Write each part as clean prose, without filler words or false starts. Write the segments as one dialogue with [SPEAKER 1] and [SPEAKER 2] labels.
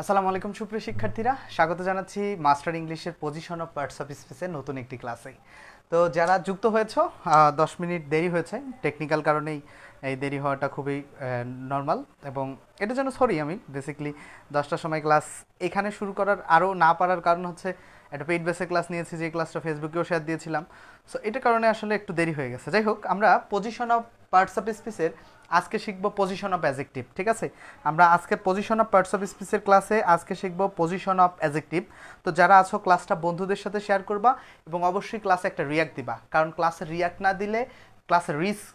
[SPEAKER 1] আসসালামু আলাইকুম সুপ্রিয় শিক্ষার্থীরা, স্বাগত জানাচ্ছি মাস্টার ইংলিশের পজিশন অফ পার্টস অফ স্পিচের নতুন একটি ক্লাসে। তো যারা যুক্ত হয়েছো, 10 মিনিট দেরি হয়েছে, টেকনিক্যাল কারণেই এই দেরি হওয়াটা খুবই নর্মাল, এবং এটার জন্য সরি। আমি বেসিক্যালি 10টার সময় ক্লাস এখানে শুরু করার আরও না পারার কারণ হচ্ছে একটা পেইড বেসে ক্লাস নিয়েছি, যে ক্লাসটা ফেসবুকেও শেয়ার দিয়েছিলাম। সো এটার কারণে আসলে একটু দেরি হয়ে গেছে। যাই হোক, আমরা পজিশন অফ পার্টস অফ স্পিচের আজকে শিখব পজিশন অফ অ্যাজেক্টিভ। ঠিক আছে, আমরা আজকে পজিশন অফ পার্টস অফ স্পিচের ক্লাসে আজকে শিখব পজিশন অফ অ্যাজেক্টিভ। তো যারা আছো ক্লাসটা বন্ধুদের সাথে শেয়ার করবা, এবং অবশ্যই ক্লাসে একটা রিয়াক্ট দিবা, কারণ ক্লাসে রিয়াক্ট না দিলে ক্লাসের রিস্ক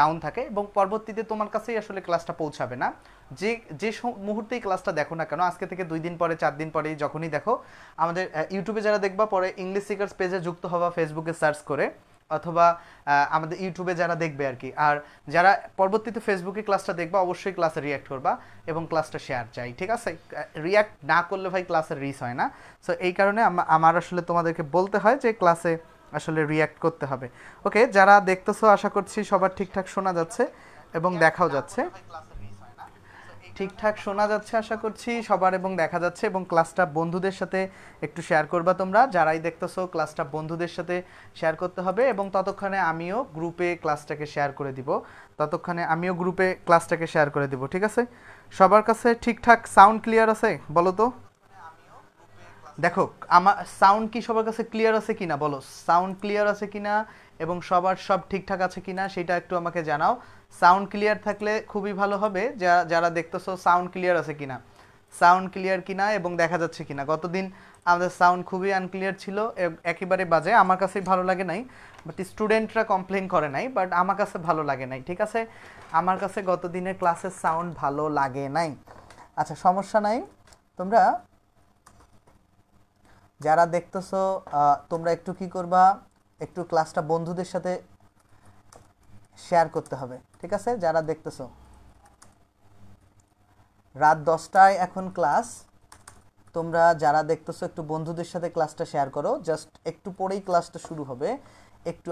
[SPEAKER 1] ডাউন থাকে, এবং পরবর্তীতে তোমার কাছেই আসলে ক্লাসটা পৌঁছাবে না। যে যে মুহূর্তেই ক্লাসটা দেখো না কেন, আজকে থেকে 2 দিন পরে 4 দিন পরে যখনই দেখো, আমাদের ইউটিউবে যারা দেখবা পরে ইংলিশ সিকার্স পেজে যুক্ত হবা ফেসবুকে সার্চ করে, অথবা আমাদের ইউটিউবে যারা দেখবে আর কি। আর যারা পরবর্তীতে ফেসবুকে ক্লাসটা দেখবা, অবশ্যই ক্লাসে রিয়াক্ট করবা এবং ক্লাসটা শেয়ার চাই। ঠিক আছে, রিয়াক্ট না করলে ভাই ক্লাসের রিস হয় না। সো এই কারণে আমার আসলে তোমাদেরকে বলতে হয় যে ক্লাসে আসলে রিয়াক্ট করতে হবে। ওকে, যারা দেখতেছো আশা করছি সবার ঠিকঠাক শোনা যাচ্ছে এবং দেখাও যাচ্ছে। ঠিকঠাক শোনা যাচ্ছে আশা করছি সবার, এবং দেখা যাচ্ছে, এবং ক্লাসটা বন্ধুদের সাথে একটু শেয়ার করবা তোমরা যারাই দেখতেছো। ক্লাসটা বন্ধুদের সাথে শেয়ার করতে হবে, এবং ততক্ষণে আমিও গ্রুপে ক্লাসটাকে শেয়ার করে দিব। ঠিক আছে, সবার কাছে ঠিকঠাক সাউন্ড ক্লিয়ার আছে বলো তো? দেখো, আমার সাউন্ড কি সবার কাছে ক্লিয়ার আছে কিনা বলো, সাউন্ড ক্লিয়ার আছে কিনা এবং সবার সব ঠিকঠাক আছে কিনা সেটা একটু আমাকে জানাও। সাউন্ড ক্লিয়ার থাকলে খুবই ভালো হবে। যারা দেখতেছো সাউন্ড ক্লিয়ার আছে কিনা, সাউন্ড ক্লিয়ার কিনা এবং দেখা যাচ্ছে কিনা। গতদিন আমাদের সাউন্ড খুবই আনক্লিয়ার ছিল, একেবারে বাজে, আমার কাছেই ভালো লাগে নাই, বাট স্টুডেন্টরা কমপ্লেন করে নাই, বাট আমার কাছে ভালো লাগে নাই। ঠিক আছে, আমার কাছে গতদিনের ক্লাসের সাউন্ড ভালো লাগে নাই। আচ্ছা, সমস্যা নাই। তোমরা যারা দেখতেছো তোমরা একটু কি করবা, একটু ক্লাসটা বন্ধুদের সাথে শেয়ার করতে হবে। ঠিক আছে, যারা দেখতেছো, রাত 10টায় এখন ক্লাস। তোমরা যারা দেখতেছো একটু বন্ধুদের সাথে ক্লাসটা শেয়ার করো। জাস্ট একটু পরেই ক্লাসটা শুরু হবে।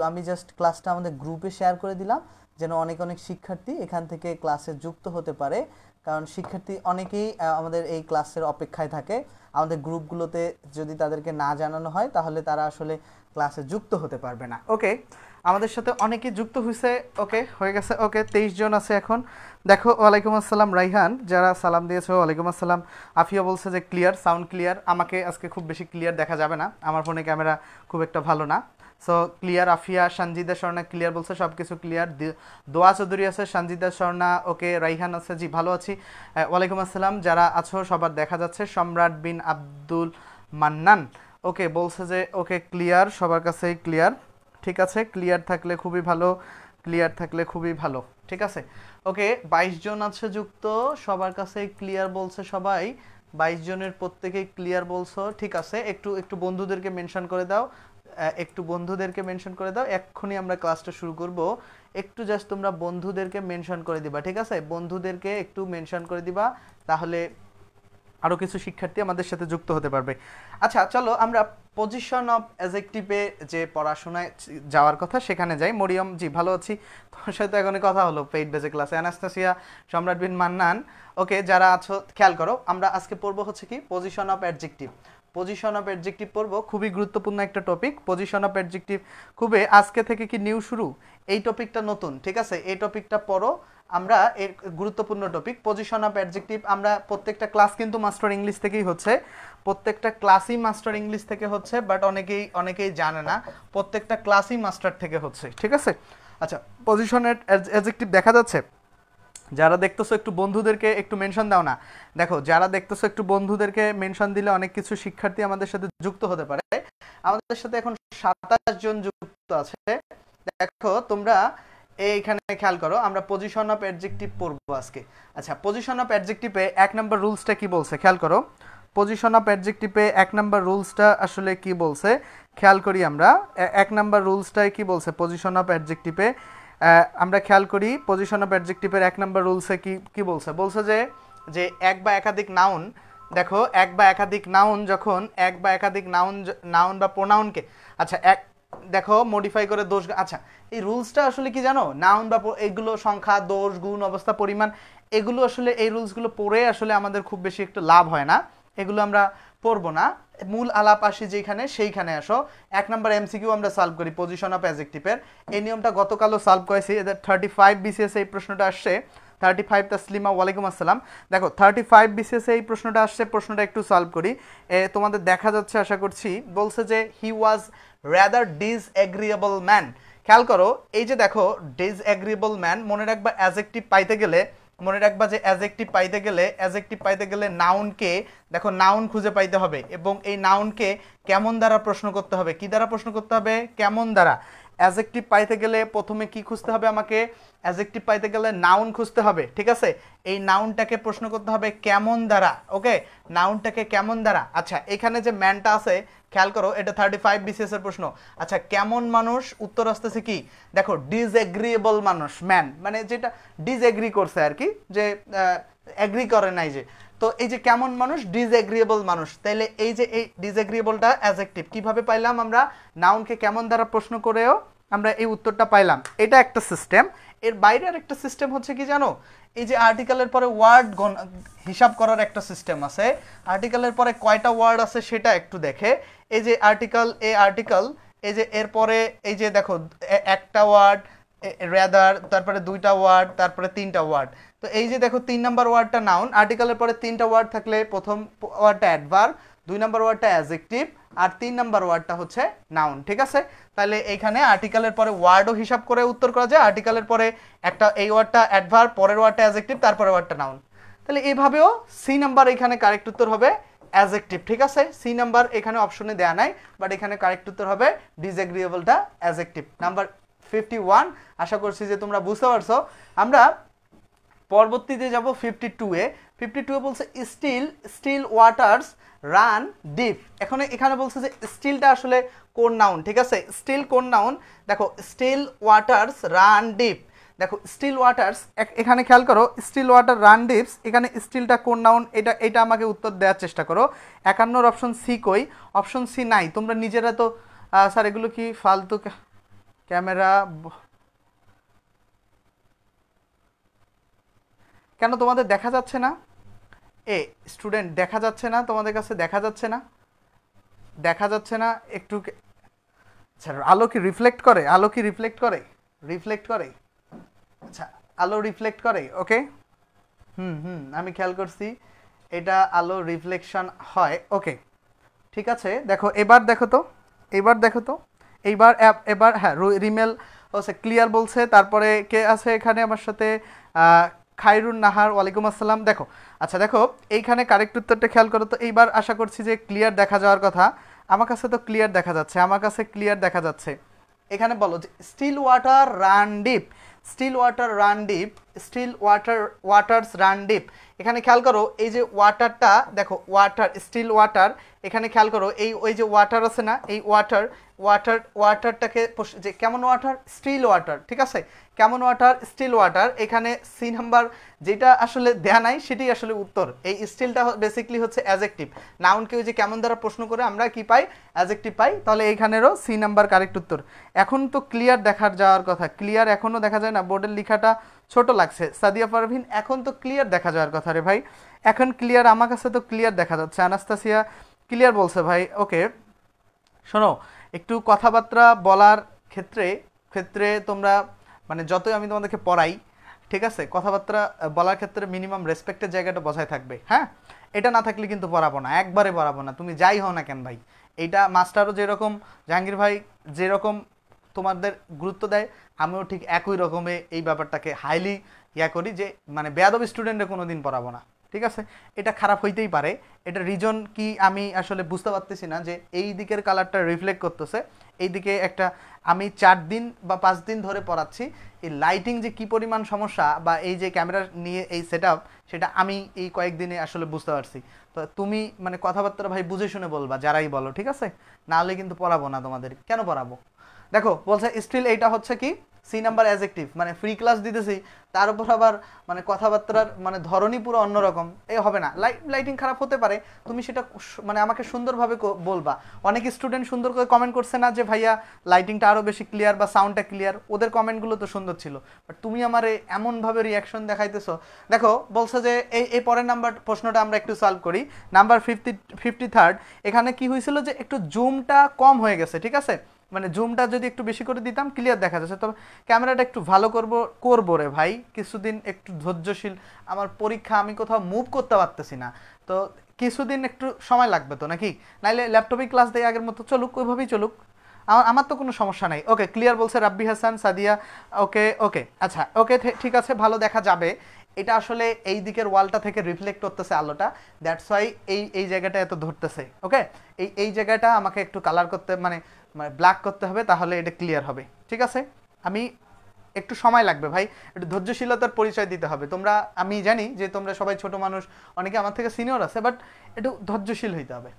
[SPEAKER 1] আমি জাস্ট ক্লাসটা আমাদের গ্রুপে শেয়ার করে দিলাম, যেন অনেক অনেক শিক্ষার্থী এখান থেকে ক্লাসে যুক্ত হতে পারে, কারণ শিক্ষার্থী অনেকেই আমাদের এই ক্লাসের অপেক্ষায় থাকে। আমাদের গ্রুপগুলোতে যদি তাদেরকে না জানানো হয়, তাহলে তারা আসলে ক্লাসে যুক্ত হতে পারবে না। ওকে, আমাদের সাথে অনেকেই যুক্ত হয়েছে। ওকে, হয়ে গেছে। ওকে, 23 জন আছে এখন। দেখো, ওয়ালাইকুম আসসালাম রাইহান, যারা সালাম দিয়েছো ওয়ালাইকুম আসসালাম। আফিয়া বলছে যে ক্লিয়ার, সাউন্ড ক্লিয়ার। আমাকে আজকে খুব বেশি ক্লিয়ার দেখা যাবে না, আমার ফোনে ক্যামেরা খুব একটা ভালো না। So clear Afia. Sanjida Swarna clear বলছে, সব কিছু ক্লিয়ার। দোয়া চৌধুরী আছে, সঞ্জিদা স্বর্ণা, ওকে। রাইহান আছে, জি ভালো আছি। ওয়ালাইকুম আসসালাম, যারা আছো সবার দেখা যাচ্ছে। সম্রাট বিন আব্দুল মান্নান ওকে বলছে যে ওকে ক্লিয়ার, সবার কাছেই ক্লিয়ার। ঠিক আছে, ক্লিয়ার থাকলে খুবই ভালো, ক্লিয়ার থাকলে খুবই ভালো। ঠিক আছে, ওকে। 22 জন আছে যুক্ত, সবার কাছেই ক্লিয়ার বলছে সবাই। 22 জনের প্রত্যেকেই ক্লিয়ার বলছো। ঠিক আছে, একটু একটু বন্ধুদেরকে মেনশন করে দাও, এক্ষুনি আমরা ক্লাসটা শুরু করব। একটু জাস্ট তোমরা বন্ধুদেরকে মেনশন করে দিবা। ঠিক আছে, বন্ধুদেরকে একটু মেনশন করে দিবা, তাহলে আরও কিছু শিক্ষার্থী আমাদের সাথে যুক্ত হতে পারবে। আচ্ছা, চলো আমরা পজিশন অফ অ্যাডজেক্টিভে যে পড়াশোনায় যাওয়ার কথা সেখানে যাই। মরিয়ম, জি ভালো আছি, তোমার সাথে এখনই কথা হলো পেইড বেজে ক্লাসে। অ্যানাস্তাসিয়া, সম্রাট বিন মান্নান, ওকে। যারা আছো খেয়াল করো, আমরা আজকে পড়বো হচ্ছে কি position of adjective. Position of adjective পড়বো, খুবই গুরুত্বপূর্ণ একটা টপিক পজিশন অফ অ্যাডজেক্টিভ। খুবই আজকে থেকে কি নিউ শুরু, এই টপিকটা নতুন। ঠিক আছে, এই টপিকটা পড়ো। আমরা এর গুরুত্বপূর্ণ টপিক পজিশন অফ অ্যাডজেক্টিভ। আমরা প্রত্যেকটা ক্লাস কিন্তু মাস্টার ইংলিশ থেকেই হচ্ছে, প্রত্যেকটা ক্লাসই মাস্টার ইংলিশ থেকে হচ্ছে, বাট অনেকেই জানে না প্রত্যেকটা ক্লাসই মাস্টার থেকে হচ্ছে। ঠিক আছে, আচ্ছা, পজিশনের অ্যাডজেক্টিভ দেখা যাচ্ছে? যারা দেখতেছো একটু বন্ধুদেরকে একটু মেনশন দাও না। দেখো, যারা দেখতেছো একটু বন্ধুদেরকে মেনশন দিলে অনেক কিছু শিক্ষার্থী আমাদের সাথে যুক্ত হতে পারে। আমাদের সাথে এখন 27 জন যুক্ত আছে। দেখো তোমরা এইখানে খেয়াল করো, আমরা পজিশন অফ অ্যাডজেক্টিভ পড়বো আজকে। আচ্ছা, পজিশন অফ অ্যাডজেক্টিভে 1 নম্বর রুলসটা কি বলছে খেয়াল করো। পজিশন অফ অ্যাডজেক্টিভে 1 নম্বর রুলসটা আসলে কি বলছে খেয়াল করি আমরা। 1 নম্বর রুলসটাই কি বলছে পজিশন অফ অ্যাডজেক্টিভে, আমরা খেয়াল করি। পজিশন অফ অ্যাডজেক্টিভের 1 নম্বর রুলসে কি বলছে, বলছে যে যে এক বা একাধিক নাউন, দেখো এক বা একাধিক নাউন, যখন এক বা একাধিক নাউন বা প্রোনাউনকে, আচ্ছা দেখো মডিফাই করে দোষ, আচ্ছা এই রুলসটা আসলে কি জানো, নাউন বা এগুলো সংখ্যা, দোষ, গুণ, অবস্থা, পরিমাণ এগুলো আসলে এই রুলসগুলো পড়ে আসলে আমাদের খুব বেশি একটু লাভ হয় না, এগুলো আমরা পড়বো না। মূল আলাপ আসি যেখানে সেইখানে আসো। 1 নম্বর এমসিকিউ আমরা সলভ করি পজিশন অফ অ্যাডজেক্টিভের। এই নিয়মটা গতকালও সলভ করেছি। এদের 35 বিসিএস এই প্রশ্নটা আসছে। 35 তাসলিমা, ওয়ালাইকুম আসসালাম। দেখো 35 বিসিএস এই প্রশ্নটা আসছে, প্রশ্নটা একটু সলভ করি। তোমাদের দেখা যাচ্ছে আশা করছি। বলছে যে হি ওয়াজ রাদার ডিসএগ্রিয়েবল ম্যান। খেয়াল করো, এই যে দেখো ডিসএগ্রিয়েবল ম্যান, মনে রাখবা অ্যাডজেক্টিভ পাইতে গেলে, মনে রাখবা যে অ্যাডজেক্টিভ পাইতে গেলে নাউনকে, দেখো নাউন খুঁজে পাইতে হবে এবং এই নাউনকে কেমন দ্বারা প্রশ্ন করতে হবে, কি দ্বারা প্রশ্ন করতে হবে, কেমন দ্বারা। অ্যাডজেক্টিভ পাইতে গেলে প্রথমে কি খুঁজতে হবে আমাকে, অ্যাডজেক্টিভ পাইতে গেলে নাউন খুঁজতে হবে, ঠিক আছে। এই নাউনটাকে প্রশ্ন করতে হবে কেমন দ্বারা, ওকে, নাউনটাকে কেমন দ্বারা। আচ্ছা এখানে যে ম্যানটা আছে খেয়াল করো, এটা 35 বিসিএস এর প্রশ্ন। আচ্ছা কেমন মানুষ, উত্তর আসতেছে কি, দেখো ডিসএগ্রিয়েবল মানুষ, ম্যান মানে যেটা ডিসএগ্রি করছে আর কি, যে এগ্রি করে নাই যে। তো এই যে কেমন মানুষ, ডিসএগ্রিয়েবল মানুষ, তাইলে এই যে এই ডিসএগ্রিয়েবলটা অ্যাডজেক্টিভ কিভাবে পাইলাম আমরা, নাউনকে কেমন দ্বারা প্রশ্ন করেও আমরা এই উত্তরটা পাইলাম। এটা একটা সিস্টেম। এর বাইরে আর একটা সিস্টেম হচ্ছে কি জানো, এই যে আর্টিকেলের পরে ওয়ার্ড হিসাব করার একটা সিস্টেম আছে। আর্টিকেলের পরে কয়টা ওয়ার্ড আছে সেটা একটু দেখে। এই যে আর্টিকেল, আর্টিকেল, এই যে এরপরে এই যে দেখো একটা ওয়ার্ড, রেদার, তারপরে দুইটা ওয়ার্ড, তারপরে তিনটা ওয়ার্ড। তো এই যে দেখো 3 নাম্বার ওয়ার্ডটা নাউন, আর্টিকেলের পরে 3টা ওয়ার্ড থাকলে প্রথম ওয়ার্ডটা অ্যাডভার্ব, 2 নাম্বার ওয়ার্ডটা অ্যাডজেক্টিভ, আর 3 নাম্বার ওয়ার্ডটা হচ্ছে নাউন, ঠিক আছে। তাহলে এইখানে আর্টিকেলের পরে ওয়ার্ডও হিসাব করে উত্তর করা যায়। আর্টিকেলের পরে একটা এই ওয়ার্ডটা অ্যাডভার্ব, পরের ওয়ার্ডটা অ্যাডজেক্টিভ, তারপরের ওয়ার্ডটা নাউন। তাহলে এইভাবেও সি নাম্বার এখানে কারেক্ট উত্তর হবে অ্যাডজেক্টিভ, ঠিক আছে। সি নাম্বার এখানে অপশনে দেয়া নাই, বাট এখানে কারেক্ট উত্তর হবে ডিসএগ্রিয়েবলটা অ্যাডজেক্টিভ। নাম্বার 51, আশা করছি যে তোমরা বুঝতে পারছো। আমরা পরবর্তীতে যাব 52-এ। 52-এ বলছে স্টিল ওয়াটার্স রান ডিপ। এখানে বলছে যে স্টিলটা আসলে কোন নাউন, ঠিক আছে। স্টিল কোন নাউন, দেখো স্টিল ওয়াটার্স রান ডিপ। দেখো স্টিল ওয়াটার্স, এখানে খেয়াল করো স্টিল ওয়াটার রান ডিপস, এখানে স্টিলটা কোন নাউন, এটা আমাকে উত্তর দেওয়ার চেষ্টা করো। 51 অপশন সি কই, অপশন সি নাই। তোমরা নিজেরা তো স্যার এগুলো কি ফালতু ক্যামেরা, কেন তোমাদের দেখা যাচ্ছে না? স্টুডেন্ট দেখা যাচ্ছে না তোমাদের কাছে, দেখা যাচ্ছে না, দেখা যাচ্ছে না একটু। স্যার আলো কি রিফ্লেক্ট করে, আলো কি রিফ্লেক্ট করে, রিফ্লেক্ট করে, আচ্ছা আলো রিফ্লেক্ট করে, ওকে। আমি খেয়াল করছি এটা আলো রিফ্লেকশন হয়, ওকে ঠিক আছে। দেখো এবার দেখো তো, এবার হ্যাঁ রিমেল হচ্ছে ক্লিয়ার বলছে। তারপরে কে আছে এখানে আমার সাথে, খায়রুন নাহার, ওয়ালাইকুম আসসালাম। দেখো আচ্ছা দেখো এইখানে কারেক্ট উত্তরটা খেয়াল করো তো। এইবার আশা করছি যে ক্লিয়ার দেখা যাওয়ার কথা। আমার কাছে তো ক্লিয়ার দেখা যাচ্ছে, আমার কাছে ক্লিয়ার দেখা যাচ্ছে। এখানে বলো যে still water run deep, still water run deep, still waters run deep. এখানে খেয়াল করো এই যে ওয়াটারটা, দেখো ওয়াটার, স্টিল ওয়াটার, এখানে খেয়াল করো এই ওই যে ওয়াটার আছে না, এই ওয়াটারটাকে যে কেমন ওয়াটার, স্টিল ওয়াটার, ঠিক আছে। কেমন ওয়াটার, স্টিল ওয়াটার। এখানে সি নাম্বার যেটা আসলে দেয়া নাই সেটাই আসলে উত্তর। এই স্টিলটা বেসিক্যালি হচ্ছে অ্যাডজেক্টিভ। নাউনকে ওই যে কেমন দ্বারা প্রশ্ন করে আমরা কি পাই, অ্যাডজেক্টিভ পাই। তাহলে এইখানেরও সি নাম্বার কারেক্ট উত্তর। এখন তো ক্লিয়ার দেখা যাওয়ার কথা, ক্লিয়ার এখনও দেখা যায় না, বোর্ডের লেখাটা ছোট লাগছে। সাদিয়া পারভিন, এখন তো ক্লিয়ার দেখা যাওয়ার কথা রে ভাই, এখন ক্লিয়ার, আমার কাছে তো ক্লিয়ার দেখা যাচ্ছে। আনাস্তাসিয়া ক্লিয়ার বলছে ভাই, ওকে। শোনো একটু কথাবার্তা বলার ক্ষেত্রে তোমরা মানে যতই আমি তোমাদেরকে পড়াই, ঠিক আছে, কথাবার্তা বলার ক্ষেত্রে মিনিমাম রেসপেক্টের জায়গাটা বজায় থাকবে, হ্যাঁ। এটা না থাকলে কিন্তু পড়াবো না, একবারে পড়াবো না, তুমি যাই হও না কেন ভাই। এইটা মাস্টারও যেরকম, জাহাঙ্গীর ভাই যেরকম তোমাদের গুরুত্ব দেয়, আমিও ঠিক একই রকমে এই ব্যাপারটাকে হাইলি করি যে মানে বেয়াদব স্টুডেন্টে কোনো দিন পড়াবো না, ঠিক আছে। এটা খারাপ হইতেই পারে, এটা রিজন কি আমি আসলে বুঝতে পারতেছি না, যে এই দিকের কালারটা রিফ্লেক্ট করতেছে এই দিকে একটা। আমি 4 দিন বা 5 দিন ধরে পড়াচ্ছি, এই লাইটিং যে কি পরিমাণ সমস্যা বা এই যে ক্যামেরা নিয়ে এই সেটআপ, সেটা আমি এই কয়েকদিনে আসলে বুঝতে পারছি। তো তুমি মানে কথাবার্তা ভাই বুঝে শুনে বলবা যারাই বলো, ঠিক আছে, না হলে কিন্তু পড়াবো না তোমাদের। কেন পড়াবো? দেখো বলছে স্টিল, এইটা হচ্ছে কি সি নাম্বার অ্যাডজেক্টিভ, মানে ফ্রি ক্লাস দিতেছি তার উপর আবার মানে কথাবার্তার মানে ধরনই পুরো অন্যরকম, এ হবে না। লাইটিং খারাপ হতে পারে, তুমি সেটা মানে আমাকে সুন্দরভাবে বলবা। অনেক স্টুডেন্ট সুন্দর করে কমেন্ট করছে না যে ভাইয়া লাইটিংটা আরও বেশি ক্লিয়ার বা সাউন্ডটা ক্লিয়ার, ওদের কমেন্টগুলো তো সুন্দর ছিল, বাট তুমি আমার এমনভাবে রিয়াকশন দেখাইতেছো। দেখো বলছে যে এই পরের নাম্বার প্রশ্নটা আমরা একটু সলভ করি, নাম্বার 53, এখানে কি হয়েছিল যে একটু জুমটা কম হয়ে গেছে, ঠিক আছে, মানে জুমটা যদি একটু বেশি করে দিতাম ক্লিয়ার দেখা যাচ্ছে, তবে ক্যামেরাটা একটু ভালো করবো রে ভাই, কিছুদিন একটু ধৈর্যশীল, আমার পরীক্ষা, আমি কোথাও মুভ করতে পারতেছি না, তো কিছুদিন একটু সময় লাগবে তো নাকি, নাইলে ল্যাপটপে ক্লাস দেয় আগের মতো চলুক, ওইভাবেই চলুক, আমার তো কোনো সমস্যা নাই। ওকে ক্লিয়ার বলছে রাব্বি হাসান, সাদিয়া, ওকে ওকে আচ্ছা ওকে ঠিক আছে, ভালো দেখা যাবে। এটা আসলে এই দিকের ওয়ালটা থেকে রিফ্লেক্ট করতেছে আলোটা, দ্যাটস ওয়াই এই জায়গাটা এত ধরতেছে। ওকে এই জায়গাটা আমাকে একটু কালার করতে মানে ব্ল্যাক করতে হবে, তাহলে এটা ক্লিয়ার হবে, ঠিক আছে। আমি একটু সময় লাগবে ভাই, একটু ধৈর্যশীলতার পরিচয় দিতে হবে। তোমরা, আমি জানি যে তোমরা সবাই ছোট মানুষ, অনেকে আমার থেকে সিনিয়র আছে, বাট একটু ধৈর্যশীল হইতে হবে।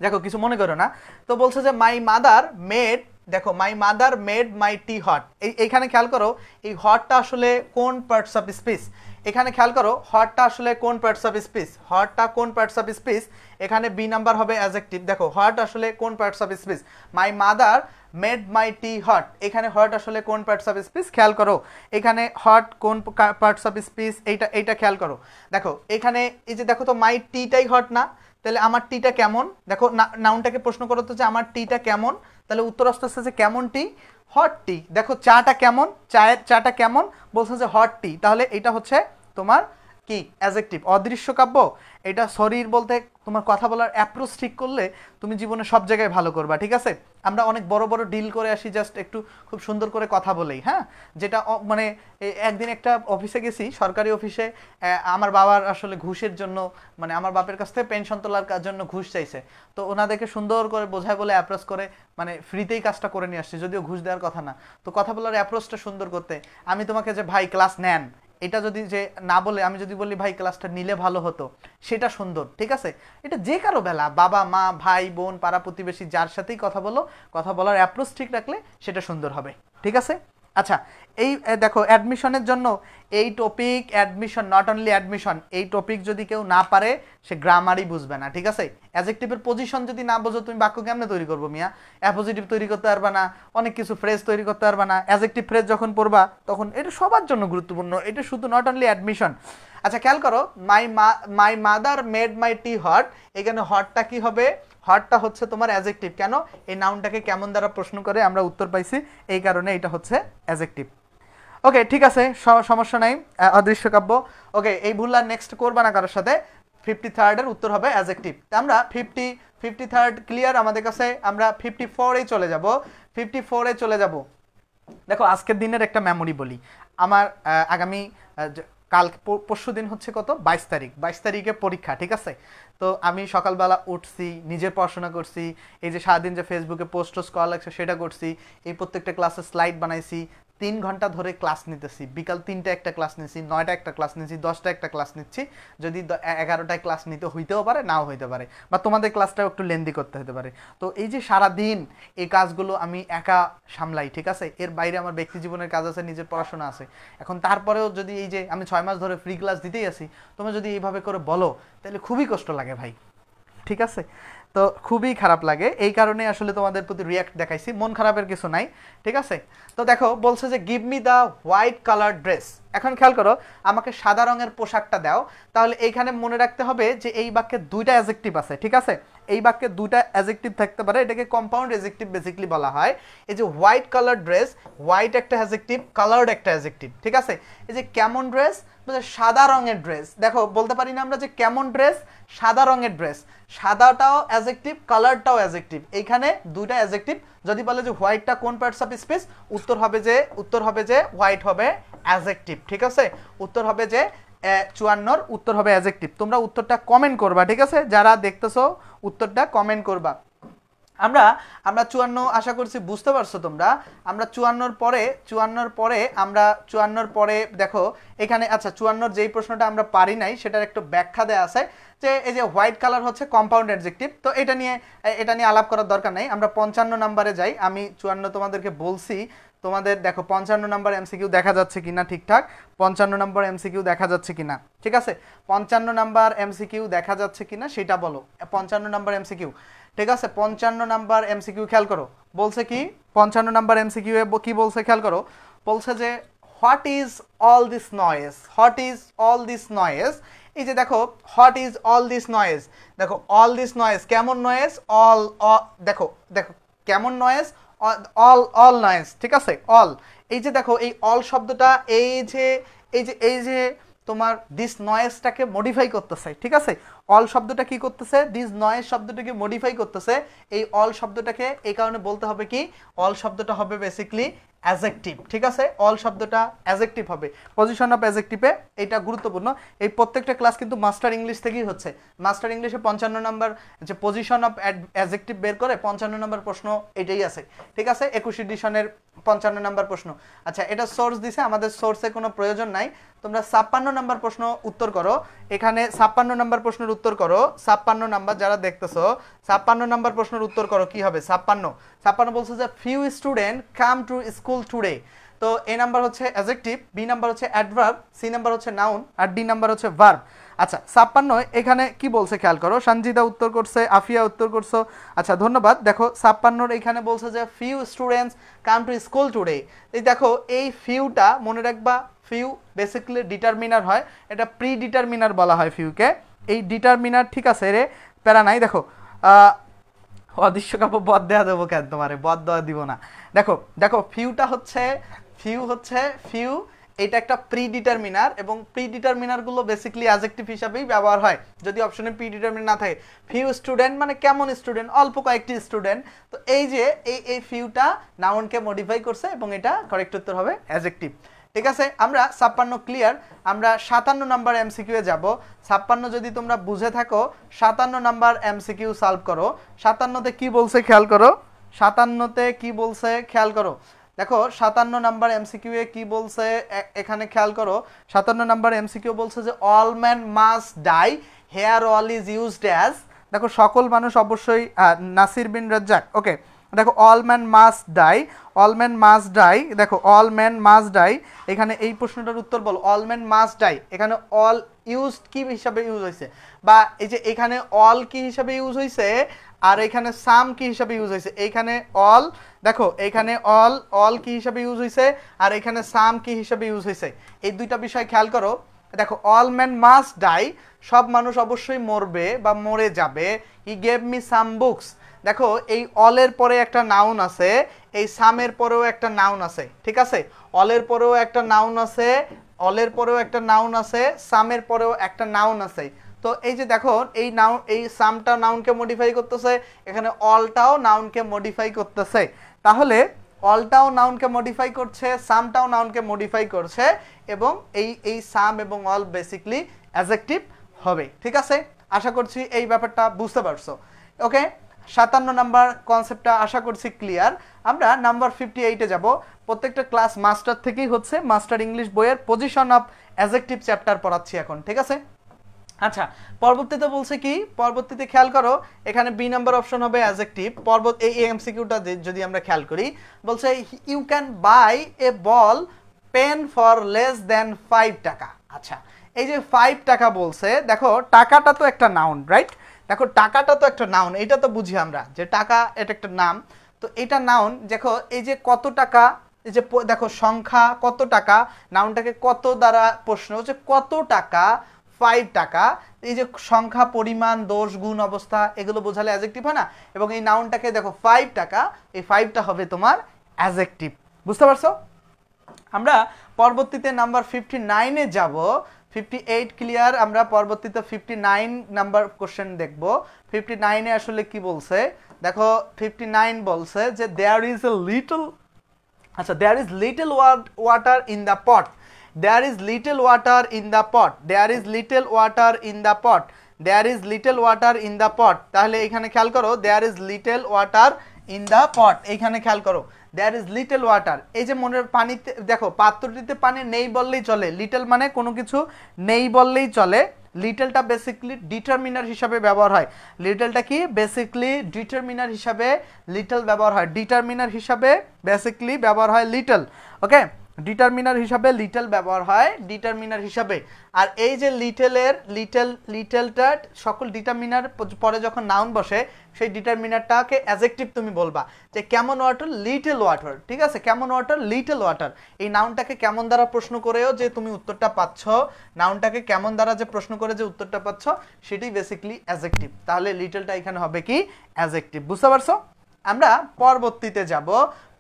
[SPEAKER 1] দেখো কিছু মনে করো না। তো বলছে যে মাই মাদার মেড, দেখো my mother made my T hot, এইখানে খেয়াল করো এই হটটা আসলে কোন পার্টস অফ স্পিচ, এখানে খেয়াল করো হটটা আসলে কোন পার্টস অফ স্পিচ, হটটা কোন পার্টস অফ স্পিচ, এখানে বি নাম্বার হবে অ্যাডজেক্টিভ। দেখো হট আসলে কোন parts of speech, my mother made my T hot, এখানে হট আসলে কোন পার্টস অফ স্পিচ খেয়াল করো, এখানে হট কোন পার্টস অফ স্পিচ, এইটা খেয়াল করো। দেখো এখানে এই যে দেখো তো মাই টিটাই হট না, তাহলে আমার টিটা কেমন, দেখো নাউনটাকে প্রশ্ন করো তো যে আমার টিটা কেমন, তাহলে উত্তর আসতে আসতে যে কেমন টি, হট টি। দেখো চাটা কেমন, চাটা কেমন, বলছে যে হট টি, তাহলে এটা হচ্ছে তোমার কি অ্যাডজেক্টিভ। অদৃশ্য কাব্য, এটা শরীর বলতে তোমার কথা বলার অ্যাপ্রোচ ঠিক করলে তুমি জীবনে সব জায়গায় ভালো করবা, ঠিক আছে। আমরা অনেক বড় বড় ডিল করে আসি জাস্ট একটু খুব সুন্দর করে কথা বলেই, হ্যাঁ, যেটা মানে একদিন একটা অফিসে গেছি, সরকারি অফিসে, আমার বাবার আসলে ঘুষের জন্য, মানে আমার বাপের কাছ থেকে পেনশন তোলার জন্য ঘুষ চাইছে, তো ওনাদেরকে সুন্দর করে বোঝায় বলে অ্যাপ্রোচ করে মানে ফ্রিতেই কাজটা করে নিয়ে আসছি, যদিও ঘুষ দেওয়ার কথা না, তো কথা বলার অ্যাপ্রোচটা সুন্দর করতে, আমি তোমাকে যে ভাই ক্লাস নেন, এটা যদি যে না বলে আমি যদি বলি ভাই ক্লাসটা নিলে ভালো হতো, সেটা সুন্দর, ঠিক আছে। এটা যে কারো বেলা, বাবা মা ভাই বোন পাড়া প্রতিবেশী যার সাথেই কথা বলো, কথা বলার অ্যাপ্রোচ ঠিক রাখলে সেটা সুন্দর হবে, ঠিক আছে। আচ্ছা এই দেখো অ্যাডমিশনের জন্য এই topic, admission not only admission, এই টপিক যদি কেউ না পারে সে গ্রামারই বুঝবে না, ঠিক আছে। অ্যাডজেক্টিভের পজিশন যদি না বোঝো তুমি বাক্য কেমনে তৈরি করবো মিয়া, অ্যাপোজিটিভ তৈরি করতে পারবা না, অনেক কিছু ফ্রেজ তৈরি করতে পারবা না, অ্যাডজেক্টিভ ফ্রেজ যখন পড়বা তখন এটা সবার জন্য গুরুত্বপূর্ণ, এটা শুধু নট অনলি অ্যাডমিশন। আচ্ছা খেয়াল করো my mother made my T hot, এখানে হটটা কি হবে, হটটা হচ্ছে তোমার অ্যাডজেক্টিভ, কেন এই নাউনটাকে কেমন দ্বারা প্রশ্ন করে আমরা উত্তর পাইছি, এই কারণে এটা হচ্ছে অ্যাডজেক্টিভ। ওকে ঠিক আছে, সমস্যা নাই, অদৃশ্য কাব্য। ওকে এই ভুল আর নেক্সট করবা না কারোর সাথে। 53 উত্তর হবে অ্যাডজেক্টিভ। আমরা 53 ক্লিয়ার আমাদের কাছে, আমরা 54 চলে যাব, 54 চলে যাব। দেখো আজকের দিনের একটা মেমোরি বলি, আমার আগামী কাল পরশু দিন হচ্ছে কত 22 তারিখ, 22 তারিখে পরীক্ষা, ঠিক আছে। তো আমি সকালবেলা উঠছি, নিজের পড়াশোনা করছি, এই যে সারাদিন যে ফেসবুকে পোস্ট করা লাগছে সেটা করছি, এই প্রত্যেকটা ক্লাসের স্লাইড বানাইছি, 3 ঘন্টা ধরে ক্লাস নিতেছি, বিকাল 3টা একটা ক্লাস নিচ্ছি, 9টা একটা ক্লাস নিচ্ছি, 10টা একটা ক্লাস নিচ্ছি, যদি 11টায় ক্লাস নিতে হইতেও পারে নাও হইতে পারে, বা তোমাদের ক্লাসটাও একটু লেন্দি করতে হতে পারে। তো এই যে সারাদিন এই কাজগুলো আমি একা সামলাই, ঠিক আছে, এর বাইরে আমার ব্যক্তি জীবনের কাজ আছে, নিজের পড়াশোনা আছে। এখন তারপরেও যদি এই যে আমি 6 মাস ধরে ফ্রি ক্লাস দিতেই আছি, তোমরা যদি এইভাবে করে বলো তাহলে খুবই কষ্ট লাগে ভাই, ঠিক আছে। তো খুবই খারাপ লাগে, এই কারণে আসলে তোমাদের প্রতি রিয়াক্ট দেখাইছি, মন খারাপের কিছু নাই, ঠিক আছে। তো দেখো বলছে যে give me the white colour dress, এখন খেয়াল করো আমাকে সাদা রঙের পোশাকটা দাও, তাহলে এইখানে মনে রাখতে হবে যে এই বাক্যে 2টা অ্যাডজেক্টিভ আছে, ঠিক আছে, এই বাক্যে 2টা অ্যাডজেক্টিভ থাকতে পারে, এটাকে কম্পাউন্ড অ্যাডজেক্টিভ বেসিক্যালি বলা হয়। এই যে হোয়াইট কালার ড্রেস, হোয়াইট একটা অ্যাডজেক্টিভ, কালার্ড একটা অ্যাডজেক্টিভ, ঠিক আছে। এই যে কেমন ড্রেস, সাদা রঙের ড্রেস, দেখো বলতে পারি না আমরা যে কেমন ড্রেস, সাদা রঙের ড্রেস, সাদাটাও অ্যাডজেক্টিভ কালারটাও অ্যাডজেক্টিভ, এইখানে 2টা অ্যাডজেক্টিভ। যদি বলে যে হোয়াইটটা কোন পার্টস অফ স্পিচ, উত্তর হবে যে হোয়াইট হবে অ্যাডজেক্টিভ, ঠিক আছে, উত্তর হবে যে 54 উত্তর হবে অ্যাডজেক্টিভ। তোমরা উত্তরটা কমেন্ট করবা, ঠিক আছে, যারা দেখতেছো উত্তরটা কমেন্ট করবা। আমরা 54 আশা করছি বুঝতে পারছো তোমরা। আমরা 54 পরে দেখো এখানে, আচ্ছা 54 যেই প্রশ্নটা আমরা পারি নাই সেটার একটু ব্যাখ্যা দেয়া আছে, যে এই যে হোয়াইট কালার হচ্ছে কম্পাউন্ড অ্যাডজেক্টিভ, তো এটা নিয়ে আলাপ করার দরকার নাই, আমরা 55 নম্বরে যাই। আমি 54 তোমাদেরকে বলছি তোমাদের দেখো 55 নাম্বার এমসিকিউ দেখা যাচ্ছে কিনা ঠিকঠাক, 55 নাম্বার এমসিকিউ দেখা যাচ্ছে কিনা, ঠিক আছে? 55 নাম্বার এমসিকিউ দেখা যাচ্ছে কিনা সেটা বলো। 55 নাম্বার এমসিকিউ, ঠিক আছে? 55 নাম্বার এমসিকিউ খেয়াল করো, বলছে কি 55 নাম্বার এমসিকিউ এ কি বলছে খেয়াল করো, বলছে যে what is all this noise, what is all this noise. এই যে দেখো what is all this noise, দেখো অল দিস নয়েজ কেমন নয়েজ, অল, দেখো দেখো কেমন নয়েজ, অল, অল নয়েজ, ঠিক আছে? অল, এই যে দেখো এই অল শব্দটা এই যে তোমার দিস নয়েজটাকে মডিফাই করতেছে, ঠিক আছে? অল শব্দটা কি করতেছে, দিস নয়েজ শব্দটাকে মডিফাই করতেছে। এই অল শব্দটাকে এই কারণে বলতে হবে কি, অল শব্দটা হবে বেসিক্যালি অ্যাডজেক্টিভ, ঠিক আছে? অল শব্দটা অ্যাডজেক্টিভ হবে, পজিশন অফ অ্যাডজেক্টিভে। এটা গুরুত্বপূর্ণ, এই প্রত্যেকটা ক্লাস কিন্তু মাস্টার ইংলিশ থেকেই হচ্ছে। মাস্টার ইংলিশে 55 নাম্বার যে পজিশন অফ অ্যাডজেক্টিভ বের করে 55 নাম্বার প্রশ্ন এটাই আছে, ঠিক আছে? 21 এডিশনের 55 নাম্বার প্রশ্ন। আচ্ছা, এটা সোর্স দিছে, আমাদের সোর্সে কোনো প্রয়োজন নাই। তোমরা 56 নাম্বার প্রশ্ন উত্তর করো, এখানে 56 নাম্বার প্রশ্নের উত্তর করো। 56 নাম্বার যারা দেখতেছো 56 নাম্বার প্রশ্নের উত্তর করো, কি হবে 56 বলছে যে few student come to school today. তো এ নাম্বার হচ্ছে অ্যাডজেক্টিভ, বি নাম্বার হচ্ছে অ্যাডভার্ব, সি নাম্বার হচ্ছে নাউন, আর ডি নাম্বার হচ্ছে ভার্ব। আচ্ছা 56 এখানে কি বলছে খেয়াল করো, সঞ্জিদা উত্তর করছে, আফিয়া উত্তর করছো, আচ্ছা ধন্যবাদ। দেখো 56 এখানে বলছে যে few students come to school today. এই দেখো এই ফিউটা মনে রাখবা, ফিউ বেসিক্যালি ডিটারমিনার হয়, এটা প্রি ডিটারমিনার বলা হয় ফিউকে। এই ডিটারমিনার, ঠিক আছে রে, প্যারা নাই। দেখো অদৃশ্য কাপড় বদ দেওয়া দেবো কেন, তোমারে বদ দেওয়া দিব না। দেখো দেখো ফিউটা হচ্ছে ফিউ, এটা একটা প্রি ডিটারমিনার, এবং প্রি ডিটারমিনারগুলো বেসিক্যালি অ্যাডজেক্টিভ হিসাবেই ব্যবহার হয় যদি অপশনে প্রি ডিটারমিনার না থাকে। ফিউ স্টুডেন্ট মানে কেমন স্টুডেন্ট, অল্প কয়েকটি স্টুডেন্ট। তো এই যে এই ফিউটা নাউনকে মডিফাই করছে এবং এটা কারেক্ট উত্তর হবে অ্যাডজেক্টিভ, ঠিক আছে? আমরা 56 ক্লিয়ার। আমরা 57 নাম্বার এমসিকিউ এ যাব। 56 যদি তোমরা বুঝে থাকো 57 নাম্বার এমসিকিউ সলভ করো। 57তে কি বলছে খেয়াল করো, 57তে কি বলছে খেয়াল করো। দেখো 57 নাম্বার এমসিকিউ এ কি বলছে এখানে খেয়াল করো। 57 নাম্বার এমসিকিউ বলছে যে all man must die, here all is used as. দেখো সকল মানুষ অবশ্যই নাসির বিন রাজ্জাক, ওকে। দেখো all man must die, all man must die, দেখো অল ম্যান মাস্ট ডাই। এখানে এই প্রশ্নটার উত্তর বলো, অল ম্যান মাস্ট ডাই। এখানে অল ইউজড কি হিসাবে ইউজ হয়েছে, বা এই যে এখানে অল কি হিসাবে ইউজ হয়েছে, আর এখানে সাম কি হিসাবে ইউজ হয়েছে। এইখানে অল, দেখো এইখানে অল কি হিসাবে ইউজ হয়েছে, আর এখানে সাম কি হিসাবে ইউজ হয়েছে। এই দুইটা বিষয় খেয়াল করো। দেখো অল ম্যান মাস্ট ডাই, সব মানুষ অবশ্যই মরবে বা মরে যাবে। He gave me some books. দেখো এই অলের পরে একটা নাউন আছে, এই সামের পরেও একটা নাউন আছে, ঠিক আছে? অলের পরেও একটা নাউন আছে, অলের পরেও একটা নাউন আছে, সামের পরেও একটা নাউন আছে। তো এই যে দেখো এই নাউন, এই সামটা নাউনকে মডিফাই করতেছে, এখানে অলটাও নাউনকে মডিফাই করতেছে। তাহলে অলটাও নাউনকে মডিফাই করছে, সামটাও নাউনকে মডিফাই করছে, এবং এই সাম এবং অল বেসিক্যালি অ্যাডজেক্টিভ হবে, ঠিক আছে? আশা করছি এই ব্যাপারটা বুঝতে পারছো, ওকে। 57 নাম্বার কনসেপ্টটা আশা করছি ক্লিয়ার। আমরা নাম্বার 58-এ যাব। প্রত্যেকটা ক্লাস মাস্টার থেকেই হচ্ছে, মাস্টার ইংলিশ বইয়ের পজিশন অফ অ্যাডজেক্টিভ চ্যাপ্টার পড়াচ্ছি এখন, ঠিক আছে? আচ্ছা পরবর্তীতে বলছে কি, পরবর্তীতে খেয়াল করো এখানে বি নাম্বার অপশন হবে অ্যাডজেক্টিভ। এই এমসিকিউটা যদি আমরা খেয়াল করি, বলছে you can buy a ball pen for less than 5 taka. আচ্ছা এই যে 5 টাকা বলছে, দেখো টাকাটা তো একটা নাউন, রাইট? দেখো টাকাটা তো একটা নাউন, এটা তো বুঝি আমরা যে টাকা এটা একটা নাম। তো এটা নাউন, দেখো এই যে কত টাকা, এই যে দেখো সংখ্যা কত টাকা, নাউনটাকে কত দ্বারা প্রশ্ন হচ্ছে কত টাকা, 5 টাকা। এই যে সংখ্যা, পরিমাণ, দোষ, গুণ, অবস্থা, এগুলো বোঝালে অ্যাডজেক্টিভ হয় না? এবং এই নাউনটাকে দেখো 5 টাকা, এই 5টা হবে তোমার অ্যাডজেক্টিভ, বুঝতে পারছো? আমরা পরবর্তীতে নাম্বার 59-এ যাব। 58 ক্লিয়ার। আমরা পরবর্তীতে 59 নাম্বার কোশ্চেন দেখব। 59-এ আসলে কি বলছে দেখো, 59 বলছে যে দেয়ার ইজ এ লিটল, আচ্ছা there is little water in the pot, there is little water in the pot, there is little water in the pot, there is little water in the pot. তাহলে এখানে খেয়াল করো, there is little water in the pot, এইখানে খেয়াল করো there is little water. এই যে মনের পানিতে, দেখো পাত্রটিতে পানি নেই বললেই চলে, লিটল মানে কোনো কিছু নেই বললেই চলে, লিটলটা বেসিক্যালি ডিটারমিনার হিসাবে ব্যবহার হয়। লিটলটা কি বেসিক্যালি ডিটারমিনার হিসাবে লিটল ব্যবহার হয়, ডিটারমিনার হিসাবে বেসিক্যালি ব্যবহার হয় লিটল। ওকে, ডিটারমিনার হিসাবে লিটল ব্যবহার হয়, ডিটারমিনার হিসাবে। আর এই যে লিটলটা সকল ডিটারমিনার পরে যখন নাউন বসে সেই ডিটারমিনারটাকে অ্যাডজেক্টিভ তুমি বলবা যে কেমন ওয়াটার, লিটল ওয়াটার। ঠিক আছে, কেমন ওয়াটার, লিটল ওয়াটার। এই নাউনটাকে কেমন দ্বারা প্রশ্ন করেও যে তুমি উত্তরটা পাচ্ছ, নাউনটাকে কেমন দ্বারা যে প্রশ্ন করে যে উত্তরটা পাচ্ছ, সেটাই বেসিক্যালি অ্যাডজেক্টিভ। তাহলে লিটলটা এখানে হবে কি অ্যাডজেক্টিভ। বুঝতে পারছো? আমরা পরবর্তীতে যাব।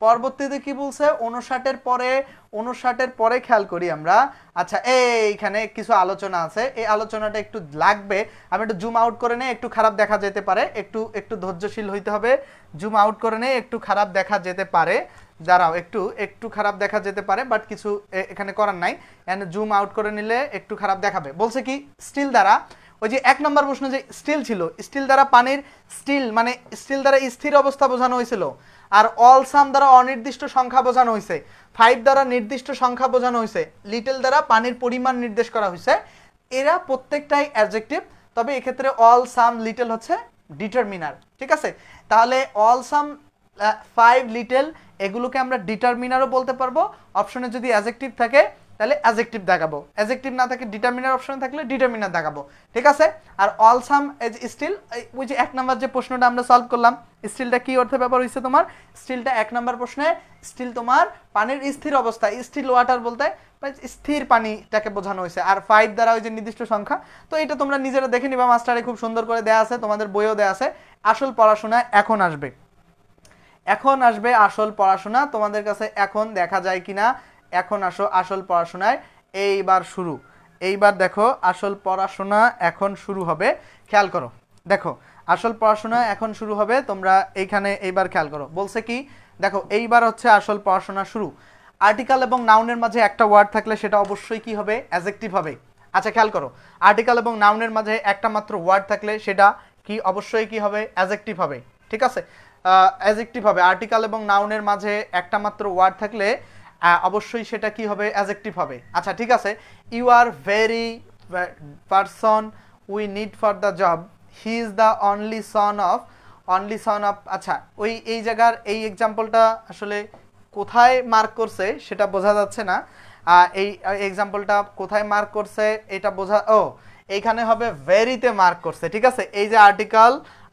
[SPEAKER 1] পরবর্তীতে কি বলছে, 59-এর পরে খেয়াল করি আমরা। আচ্ছা, এইখানে কিছু আলোচনা আছে, এই আলোচনাটা একটু লাগবে, আমি একটু জুম আউট করে নেই, একটু খারাপ দেখা যেতে পারে, একটু ধৈর্যশীল হইতে হবে। জুম আউট করে নেই, একটু খারাপ দেখা যেতে পারে, দাঁড়াও, একটু খারাপ দেখা যেতে পারে, বাট কিছু এখানে করার নাই। জুম আউট করে নিলে একটু খারাপ দেখাবে। বলছে কি, স্টিল দ্বারা, ওই যে 1 নম্বর প্রশ্ন যে স্টিল ছিল, স্টিল দ্বারা পানির, স্টিল মানে স্টিল দ্বারা স্থির অবস্থা বোঝানো হয়েছিল, আর অল সাম দ্বারা অনির্দিষ্ট সংখ্যা বোঝানো হয়েছে, 5 দ্বারা নির্দিষ্ট সংখ্যা বোঝানো হয়েছে, লিটল দ্বারা পানির পরিমাণ নির্দেশ করা হয়েছে। এরা প্রত্যেকটাই অ্যাডজেক্টিভ, তবে এক্ষেত্রে অল সাম লিটল হচ্ছে ডিটারমিনার। ঠিক আছে, তাহলে অল সাম 5 লিটল এগুলোকে আমরা ডিটারমিনারও বলতে পারবো। অপশনে যদি অ্যাডজেক্টিভ থাকে তাহলে অ্যাডজেক্টিভ দেখাবো, অ্যাডজেক্টিভ না থাকে ডিটারমিনার অপশন থাকলে ডিটারমিনার দেখাবো। ঠিক আছে, আর অল সাম এজ স্টিল, ওই যে 1 নম্বর যে প্রশ্নটা আমরা সলভ করলাম, স্টিলটা কি অর্থে ব্যবহার হয়েছে তোমার, স্টিলটা 1 নম্বর প্রশ্নে স্টিল তোমার পানির স্থির অবস্থা, স্টিল ওয়াটার বলতে স্থির পানিটাকে বোঝানো হয়েছে, আর 5 দ্বারা ওই যে নির্দিষ্ট সংখ্যা। তো এটা তোমরা নিজেরা দেখে নিবা, মাস্টারে খুব সুন্দর করে দেয়া আছে, তোমাদের বইও দেয়া আছে। আসল পড়াশোনা এখন আসবে, এখন আসবে আসল পড়াশোনা তোমাদের কাছে, এখন দেখা যায় কিনা। এখন আসো আসল পড়াশোনায়, এইবার শুরু। এইবার দেখো আসল পড়াশোনা এখন শুরু হবে, খেয়াল করো। দেখো আসল পড়াশোনা এখন শুরু হবে, তোমরা এইখানে এইবার খেয়াল করো। বলছে কি, দেখো এইবার হচ্ছে আসল পড়াশোনা শুরু। আর্টিকেল এবং নাউনের মাঝে একটা ওয়ার্ড থাকলে সেটা অবশ্যই কি হবে, অ্যাডজেক্টিভ হবে। আচ্ছা খেয়াল করো, আর্টিকেল এবং নাউনের মাঝে একটা মাত্র ওয়ার্ড থাকলে সেটা কি অবশ্যই কি হবে, অ্যাডজেক্টিভ হবে। ঠিক আছে, অ্যাডজেক্টিভ হবে। আর্টিকেল এবং নাউনের মাঝে একটা মাত্র ওয়ার্ড থাকলে অবশ্যই সেটা কি হবে, অ্যাডজেক্টিভ হবে। আচ্ছা ঠিক আছে, you are very person we need for the job, he is the only son of, আচ্ছা ওই এই জায়গার এই এক্সাম্পলটা আসলে কোথায় মার্ক করছে সেটা বোঝা যাচ্ছে না। এই এক্সাম্পলটা কোথায় মার্ক করছে এটা বোঝা, এইখানে হবে ভেরিতে মার্ক করছে। ঠিক আছে, এই যে আর্টিকেল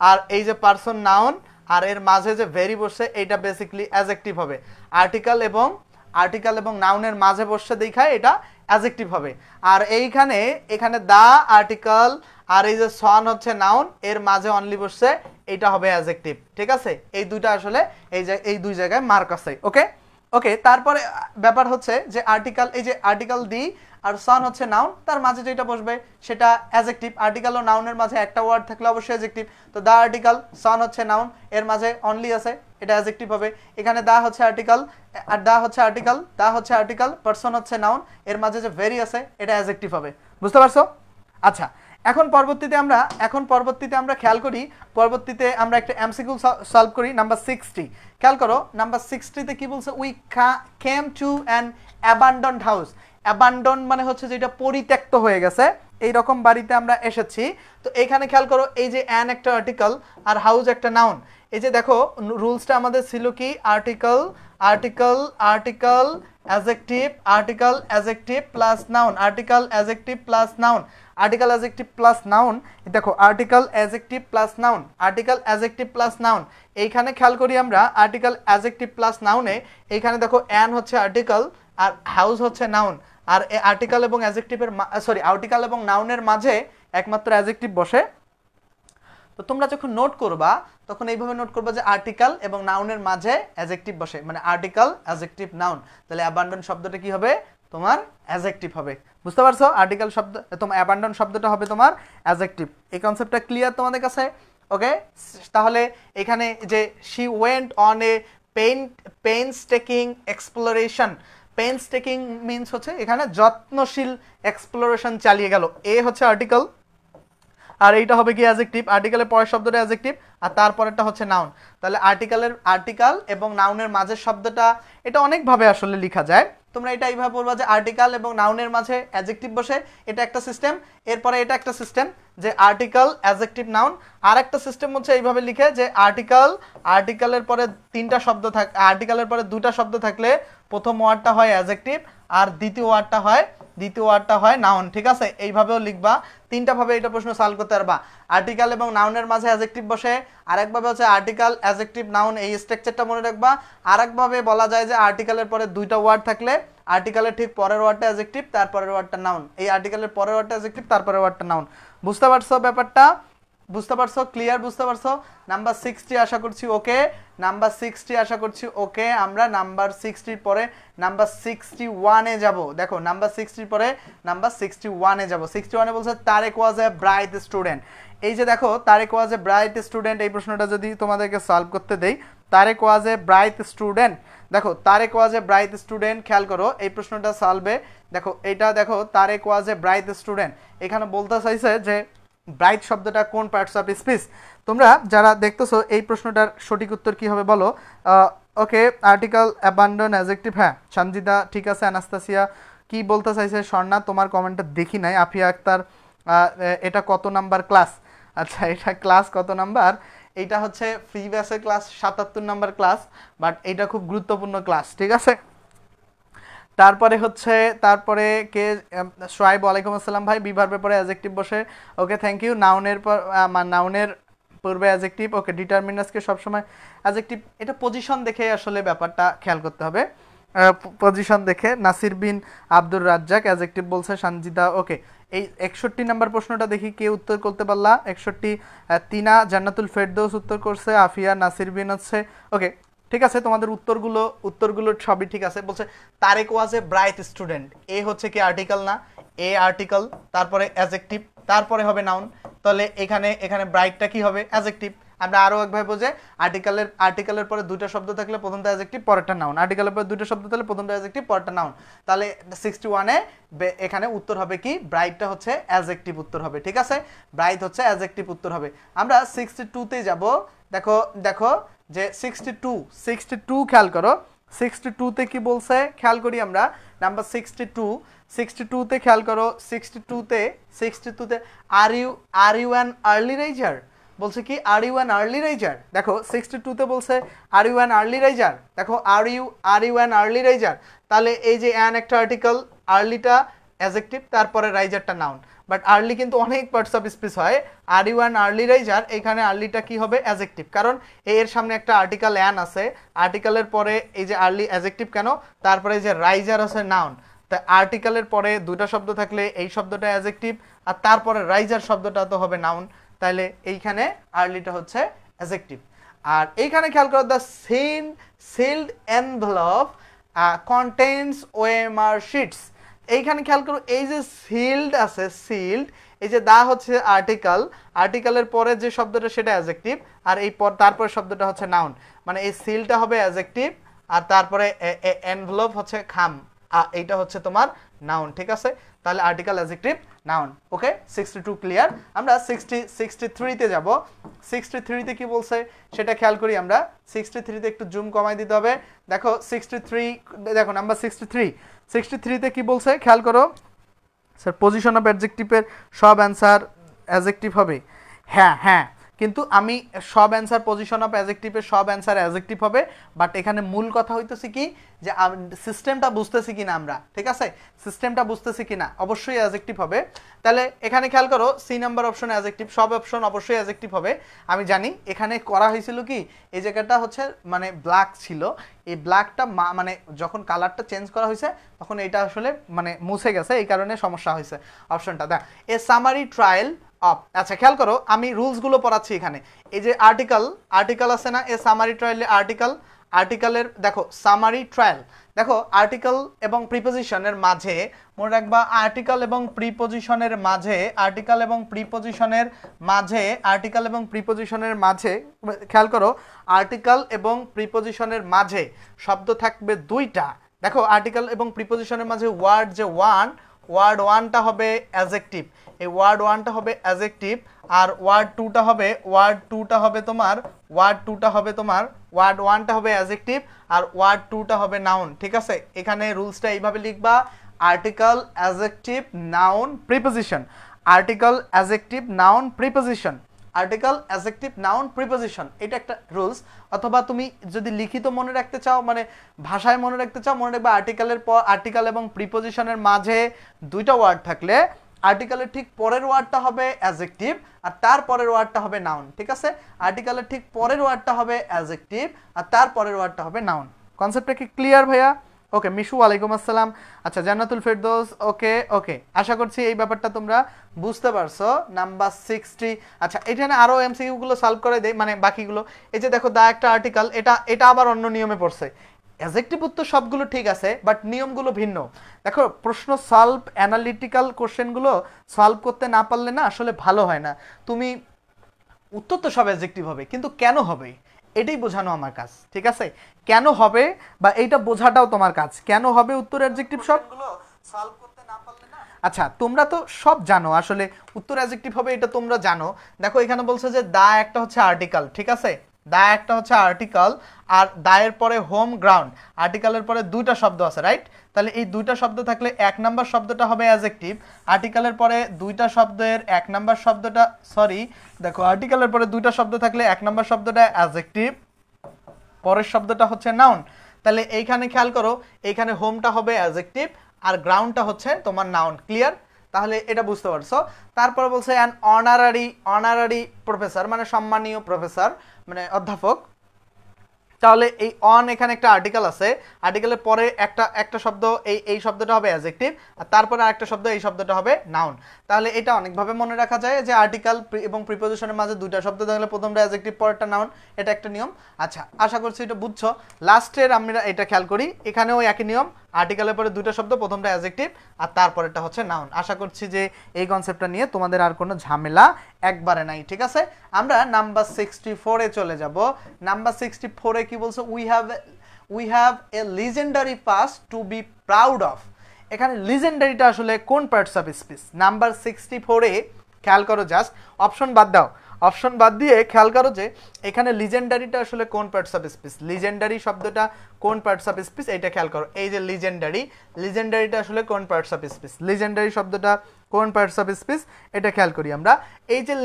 [SPEAKER 1] আর এই যে পারসন নাউন আর এর মাঝে যে ভেরি বসছে, এইটা বেসিক্যালি অ্যাডজেক্টিভ হবে। আর্টিকেল এবং নাউনের মাঝে বসছে দেখায় এটা অ্যাডজেক্টিভ হবে। আর এখানে দা আর্টিকেল আর এই যে সন হচ্ছে নাউন, এর মাঝে অনলি বসছে, এটা হবে অ্যাডজেক্টিভ। ঠিক আছে, এই দুইটা আসলে এই দুই জায়গায় মার্ক আছে। ওকে, তারপরে ব্যাপার হচ্ছে যে আর্টিকেল, এই যে আর্টিকেল দি আর সন হচ্ছে নাউন, তার মাঝে যেটা বসবে সেটা অ্যাডজেক্টিভ। আর্টিকেল ও নাউনের মাঝে একটা ওয়ার্ড থাকলে অবশ্যই অ্যাডজেক্টিভ। তো দা আর্টিকেল, সন হচ্ছে নাউন, এর মাঝে অনলি আছে, এটা অ্যাডজেক্টিভ হবে। এখানে দা হচ্ছে আর্টিকেল আর দা হচ্ছে আর্টিকেল, পারসন হচ্ছে নাউন, এর মাঝে যে ভেরি আছে এটা অ্যাডজেক্টিভ হবে। বুঝতে পারছো? আচ্ছা, এখন পরবর্তীতে আমরা খেয়াল করি, পরবর্তীতে আমরা একটা এমসিকিউ সলভ করি। নাম্বার 60 খেয়াল করো, নাম্বার 60তে কি বলছে, we came to an abandoned house. Abandon মানে হচ্ছে যেটা পরিত্যক্ত হয়ে গেছে, এই রকম বাড়িতে আমরা এসেছি। তো এখানে খেয়াল করো, এই যে অ্যান একটা আর্টিকেল আর হাউস একটা নাউন। এই যে দেখো রুলসটা আমাদের ছিল কি, article adjective plus noun, article adjective plus noun. দেখো আর্টিকেল অ্যাডজেক্টিভ প্লাস নাউন, এইখানে খেয়াল করি আমরা আর্টিকেল অ্যাডজেক্টিভ প্লাস নাউনে, এইখানে দেখো অ্যান হচ্ছে আর্টিকেল আর হাউস হচ্ছে নাউন, আর আর্টিকেল এবং আর্টিকেল এবং নাউনের মাঝে একমাত্র অ্যাডজেক্টিভ বসে। তো তোমরা যখন নোট করবা তখন এইভাবে নোট করবা যে আর্টিকেল এবং নাউনের মাঝে অ্যাডজেক্টিভ বসে, মানে আর্টিকেল অ্যাডজেক্টিভ নাউন, তাহলে অ্যাবান্ডন শব্দটা কি হবে, তোমার অ্যাডজেক্টিভ হবে। বুঝতে পারছো? আর্টিকেল শব্দ, তোমার অ্যাবান্ডন শব্দটা হবে তোমার অ্যাডজেক্টিভ। এই কনসেপ্টটা ক্লিয়ার তোমাদের কাছে? ওকে, তাহলে এখানে যে she went on a painstaking exploration, painstaking means হচ্ছে এখানে যত্নশীল এক্সপ্লোরেশন চালিয়ে গেল, এ হচ্ছে আর্টিকেল আর এইটা হবে কি অ্যাডজেক্টিভ। আর্টিকেলের পরের শব্দটা অ্যাডজেক্টিভ আর তারপরেরটা হচ্ছে নাউন। তাহলে আর্টিকেল এবং নাউনের মাঝের শব্দটা এটা অনেকভাবে আসলে লেখা যায়। তোমরা এটা এইভাবে বলবা যে আর্টিকেল এবং নাউনের মাঝে অ্যাডজেক্টিভ বসে, এটা একটা সিস্টেম। এরপরে এটা একটা সিস্টেম যে আর্টিকেল অ্যাডজেক্টিভ নাউন। আর একটা সিস্টেম হচ্ছে এইভাবে লিখে যে আর্টিকেলের পরে তিনটা শব্দ আর্টিকেলের পরে দুটা শব্দ থাকলে প্রথম ওয়ার্ডটা হয় অ্যাডজেক্টিভ আর দ্বিতীয় ওয়ার্ডটা হয় নাউন। ঠিক আছে, এইভাবেও লিখবা। তিনটা ভাবে এটা প্রশ্ন সলভ করতে পারবা। আর্টিকেল এবং নাউনের মাঝে অ্যাডজেক্টিভ বসে, আরেকভাবে হচ্ছে আর্টিকেল অ্যাডজেক্টিভ নাউন, এই স্ট্রাকচারটা মনে রাখবা। আরেকভাবে বলা যায় যে আর্টিকেলের পরে দুইটা ওয়ার্ড থাকলে আর্টিকেলের ঠিক পরের ওয়ার্ডটা অ্যাডজেক্টিভ, তারপরের ওয়ার্ডটা নাউন। এই আর্টিকেলের পরের ওয়ার্ডটা অ্যাডজেক্টিভ, তারপরের ওয়ার্ডটা নাউন। বুঝতে পারছো ব্যাপারটা? বুঝতে পারছো? ক্লিয়ার? বুঝতে পারছো? নাম্বার 60 আশা করছি ওকে। নাম্বার 60 আশা করছি ওকে। আমরা নাম্বার 60 পরে নাম্বার 61-এ যাব। দেখো নাম্বার 60 পরে নাম্বার 61-এ যাব। 61-এ বলছে তারেক ওয়াজ এ ব্রাইট স্টুডেন্ট। এই যে দেখো তারেক ওয়াজ এ ব্রাইট স্টুডেন্ট, এই প্রশ্নটা যদি তোমাদেরকে সলভ করতে দেই, তারেক ওয়াজ এ ব্রাইট স্টুডেন্ট। দেখো তারেক ওয়াজ এ ব্রাইট স্টুডেন্ট, খেয়াল করো এই প্রশ্নটা সলভে। দেখো এটা দেখো তারেক ওয়াজ এ ব্রাইট স্টুডেন্ট, এখানে বলতে চাইছে যে ব্রাইট শব্দটা কোন পার্টস অফ স্পিচ। তোমরা যারা দেখতেছো এই প্রশ্নটার সঠিক উত্তর কি হবে বলো। ওকে, আর্টিকেল অ্যাবান্ডন অ্যাডজেক্টিভ, হ্যাঁ সঞ্জিদা ঠিক আছে। অ্যানাস্তাসিয়া কি বলতে চাইছে? স্বর্ণা তোমার কমেন্টটা দেখি নাই। আফিয়া আক্তার, এটা কত নাম্বার ক্লাস? আচ্ছা এটা ক্লাস কত নাম্বার? এইটা হচ্ছে ফ্রি ব্যাচের ক্লাস 77 নাম্বার ক্লাস, বাট এটা খুব গুরুত্বপূর্ণ ক্লাস। ঠিক আছে, তারপরে হচ্ছে তারপরে কে? সোয়াইব, ওয়ালাইকুম আসসালাম ভাই। বিভার ব্যাপারে অ্যাডজেক্টিভ বসে, ওকে থ্যাংক ইউ। নাউনের পর নাউনের পূর্বে অ্যাডজেক্টিভ, ওকে। ডিটারমিনাসকে সবসময় অ্যাডজেক্টিভ, এটা পজিশন দেখে আসলে ব্যাপারটা খেয়াল করতে হবে, পজিশন দেখে। নাসির বিন আব্দুর রাজ্জাক অ্যাডজেক্টিভ বলছে। সঞ্জিদা ওকে। এই 61 নাম্বার প্রশ্নটা দেখি কে উত্তর করতে পারলা। 61 তিনা জান্নাতুল ফেরদৌস উত্তর করছে। আফিয়া, নাসির বিন হচ্ছে ওকে। ঠিক আছে, তোমাদের উত্তরগুলো সবই ঠিক আছে। বলছে তারেক ওয়াজ এ ব্রাইট স্টুডেন্ট, এ হচ্ছে কি আর্টিকেল না? এ আর্টিকেল, তারপরে অ্যাডজেক্টিভ, তারপরে হবে নাউন। তাহলে এখানে ব্রাইটটা কি হবে? অ্যাডজেক্টিভ। আমরা আরো একভাবে বোঝে আর্টিকেলের পরে দুটো শব্দ থাকলে প্রথমটা অ্যাডজেক্টিভ পরেরটা নাউন, আর্টিকেলের পরে দুটো শব্দ থাকলে প্রথমটা অ্যাডজেক্টিভ পরেরটা নাউন। তাহলে 61-এ এখানে উত্তর হবে কি? ব্রাইটটা হচ্ছে অ্যাডজেক্টিভ উত্তর হবে। ঠিক আছে, ব্রাইট হচ্ছে অ্যাডজেক্টিভ উত্তর হবে। আমরা 62-তে যাব। দেখো যে 62 খেয়াল করো। 62-তে কি বলছে খেয়াল করি আমরা। নাম্বার 62-তে খেয়াল করো। 62-তে are you an early riser বলছে কি? Are you an early riser. দেখো 62-তে বলছে are you an early riser. দেখো are you an early riser, তাহলে এই যে অ্যান একটা আর্টিকেল, আর্লিটা অ্যাডজেক্টিভ, তারপরে রাইজারটা নাউন। বাট আর্লি কিন্তু অনেক পার্টস অফ স্পিচ হয়। Are you an early riser, এখানে আর্লিটা কি হবে? অ্যাডজেক্টিভ, কারণ এর সামনে একটা আর্টিকেল অ্যান আছে। আর্টিকেলের পরে এই যে আর্লি অ্যাডজেক্টিভ কেন? তারপরে এই যে রাইজার আছে নাউন। তাই আর্টিকেলের পরে দুইটা শব্দ থাকলে এই শব্দটা অ্যাডজেক্টিভ, আর তারপরে রাইজার শব্দটা তো হবে নাউন। তাহলে এইখানে আর্লিটা হচ্ছে অ্যাডজেক্টিভ। আর এইখানে খেয়াল করো, the sealed envelope contains OMR sheets. এইখানে খেয়াল করো, এই যে সিল্ড আছে, সিল্ড, এই যে দা হচ্ছে আর্টিকেলের পরে যে শব্দটা সেটা অ্যাডজেক্টিভ, আর এই তারপরে শব্দটা হচ্ছে নাউন। মানে এই সিলটা হবে অ্যাডজেক্টিভ, আর তারপরে এনভেলপ হচ্ছে খাম, এইটা হচ্ছে তোমার নাউন। ঠিক আছে, তাহলে আর্টিকেল, অ্যাডজেক্টিভ, নাউন। ওকে, 62 ক্লিয়ার। আমরা 63-তে যাব। 63-তে কি বলছে সেটা খেয়াল করি আমরা। 63-তে একটু জুম কমাই দিতে হবে। দেখো 63, দেখো নাম্বার 63-তে কি বলছে খেয়াল করো। স্যার পজিশন অফ অ্যাডজেক্টিভের সব অ্যান্সার অ্যাডজেক্টিভ হবে। হ্যাঁ, কিন্তু আমি সব অ্যান্সার পজিশন অফ অ্যাডজেক্টিভের সব অ্যান্সার অ্যাডজেক্টিভ হবে, বাট এখানে মূল কথা হইতেছে কি যে সিস্টেমটা বুঝতেছি কিনা আমরা। ঠিক আছে, সিস্টেমটা বুঝতেছি কিনা, অবশ্যই অ্যাডজেক্টিভ হবে। তাহলে এখানে খেয়াল করো, সি নাম্বার অপশন অ্যাডজেক্টিভ, সব অপশন অবশ্যই অ্যাডজেক্টিভ হবে। আমি জানি এখানে করা হয়েছিল কি, এই জায়গাটা হচ্ছে মানে ব্ল্যাক ছিল, এই ব্ল্যাকটা মানে যখন কালারটা চেঞ্জ করা হয়েছে তখন এটা আসলে মানে মুছে গেছে, এই কারণে সমস্যা হয়েছে অপশনটা। দেখ এ সামারি ট্রায়াল অফ, আচ্ছা খেয়াল করো আমি রুলসগুলো পড়াচ্ছি এখানে। এই যে আর্টিকেল আছে না, এ সামারি ট্রায়ালে আর্টিকেলের দেখো সামারি ট্রায়াল, দেখো আর্টিকেল এবং প্রিপোজিশনের মাঝে মনে রাখবা, আর্টিকেল এবং প্রিপোজিশনের মাঝে খেয়াল করো, আর্টিকেল এবং প্রিপোজিশনের মাঝে শব্দ থাকবে দুইটা। দেখো আর্টিকেল এবং প্রিপোজিশনের মাঝে ওয়ার্ড যে ওয়ার্ড ওয়ানটা হবে অ্যাডজেক্টিভ, এই ওয়ার্ড ওয়ানটা হবে অ্যাডজেক্টিভ, আর ওয়ার্ড টুটা হবে তোমার ওয়ার্ড 1টা হবে অ্যাডজেক্টিভ আর ওয়ার্ড 2টা হবে নাউন, ঠিক আছে? এখানে রুলসটা এইভাবে লিখবা, article, adjective, noun, preposition, article, adjective, noun, preposition, article, adjective, noun, preposition, এটা একটা রুলস। অথবা তুমি যদি লিখিত মনে রাখতে চাও, মানে ভাষায় মনে রাখতে চাও, মনে রাখবে আর্টিকেলের পর, আর্টিকেল এবং প্রিপোজিশনের মাঝে দুইটা ওয়ার্ড থাকলে আর্টিকেলের ঠিক পরের ওয়ার্ডটা হবে অ্যাডজেক্টিভ আর তার পরের ওয়ার্ডটা হবে নাউন, ঠিক আছে? আর্টিকেলের ঠিক পরের ওয়ার্ডটা হবে অ্যাডজেক্টিভ আর তার পরের ওয়ার্ডটা হবে নাউন। কনসেপ্টটা কি ক্লিয়ার ভাইয়া? ওকে, মিশু ওয়ালাইকুম আসসালাম। আচ্ছা, জান্নাতুল ফেরদৌস, ওকে ওকে, আশা করছি এই ব্যাপারটা তোমরা বুঝতে পারছো। নাম্বার 60, আচ্ছা এখানে আরো এমসিকিউ গুলো সলভ করে দেই, মানে বাকিগুলো। এই যে দেখো দা একটা আর্টিকেল, এটা আবার অন্য নিয়মে পড়ছে। অ্যাডজেক্টিভ উত্তর সবগুলো ঠিক আছে, বাট নিয়মগুলো ভিন্ন। দেখো প্রশ্ন সলভ, অ্যানালিটিক্যাল কোশ্চেনগুলো সলভ করতে না পারলে না আসলে ভালো হয় না। তুমি উত্তর তো সব অ্যাডজেক্টিভ হবে, কিন্তু কেন হবে এটাই বোঝানো আমার কাজ, ঠিক আছে? কেন হবে বা এইটা বোঝাটাও তোমার কাজ, কেন হবে উত্তর অ্যাডজেক্টিভ সবগুলো সলভ করতে না পারলে না। আচ্ছা, তোমরা তো সব জানো আসলে উত্তর অ্যাডজেক্টিভ হবে, এটা তোমরা জানো। দেখো এখানে বলছে যে দা একটা হচ্ছে আর্টিকেল, ঠিক আছে? দা একটা হচ্ছে আর্টিকেল আর দায়ের পরে হোম গ্রাউন্ড, আর্টিকেলের পরে দুইটা শব্দ আছে, রাইট? তাহলে এই দুইটা শব্দ থাকলে এক নাম্বার শব্দটা হবে অ্যাডজেক্টিভ। আর্টিকেলের পরে দুইটা শব্দের এক নাম্বার শব্দটা, সরি দেখো আর্টিকেলের পরে দুইটা শব্দ থাকলে এক নাম্বার শব্দটা অ্যাডজেক্টিভ, পরের শব্দটা হচ্ছে নাউন। তাহলে এইখানে খেয়াল করো, এইখানে হোমটা হবে অ্যাডজেক্টিভ আর গ্রাউন্ডটা হচ্ছে তোমার নাউন। ক্লিয়ার? তাহলে এটা বুঝতে পারছো। তারপর বলছে অ্যান অনারারি প্রফেসর, মানে সম্মানীয় প্রফেসর, মানে অধ্যাপক। তাহলে এই অন এখানে একটা আর্টিকেল আছে, আর্টিকেলের পরে একটা শব্দ, এই শব্দটা হবে অ্যাডজেক্টিভ আর তারপরে আরেকটা শব্দ, এই শব্দটা হবে নাউন। তাহলে এটা অনেকভাবে মনে রাখা যায় যে আর্টিকেল এবং প্রিপোজিশনের মাঝে দুইটা শব্দ থাকলে প্রথমটা অ্যাডজেক্টিভ পরেরটা নাউন, এটা একটা নিয়ম। আচ্ছা, আশা করছি এটা বুঝছো। লাস্টের আমরা এটা খেয়াল করি, এখানেও একই নিয়ম, আর্টিকেলের পরে দুটো শব্দ, প্রথমটা অ্যাডজেক্টিভ আর তারপরেরটা হচ্ছে নাউন। আশা করছি যে এই কনসেপ্টটা নিয়ে তোমাদের আর কোনো ঝামেলা একবারে নাই, ঠিক আছে? আমরা নাম্বার 64 এ চলে যাব। নাম্বার 64 এ কি বলছো? We have a legendary past to be proud of. এখানে লিজেন্ডারিটা আসলে কোন পার্টস অফ স্পিচ? নাম্বার 64 এ খেয়াল করো, জাস্ট অপশন বাদ দাও, অপশন বাদ দিয়ে খেয়াল করো যে এখানে লিজেন্ডারিটা আসলে কোন পার্টস অফ স্পিচ, লিজেন্ডারি শব্দটা কোন পার্টস অফ স্পিচ, এইটা খেয়াল করো। এই যে লিজেন্ডারিটা আসলে কোন পার্টস অফ স্পিচ, লিজেন্ডারি শব্দটা কোন পার্টস অফ স্পিচ, এটা খেয়াল করি আমরা। এই যে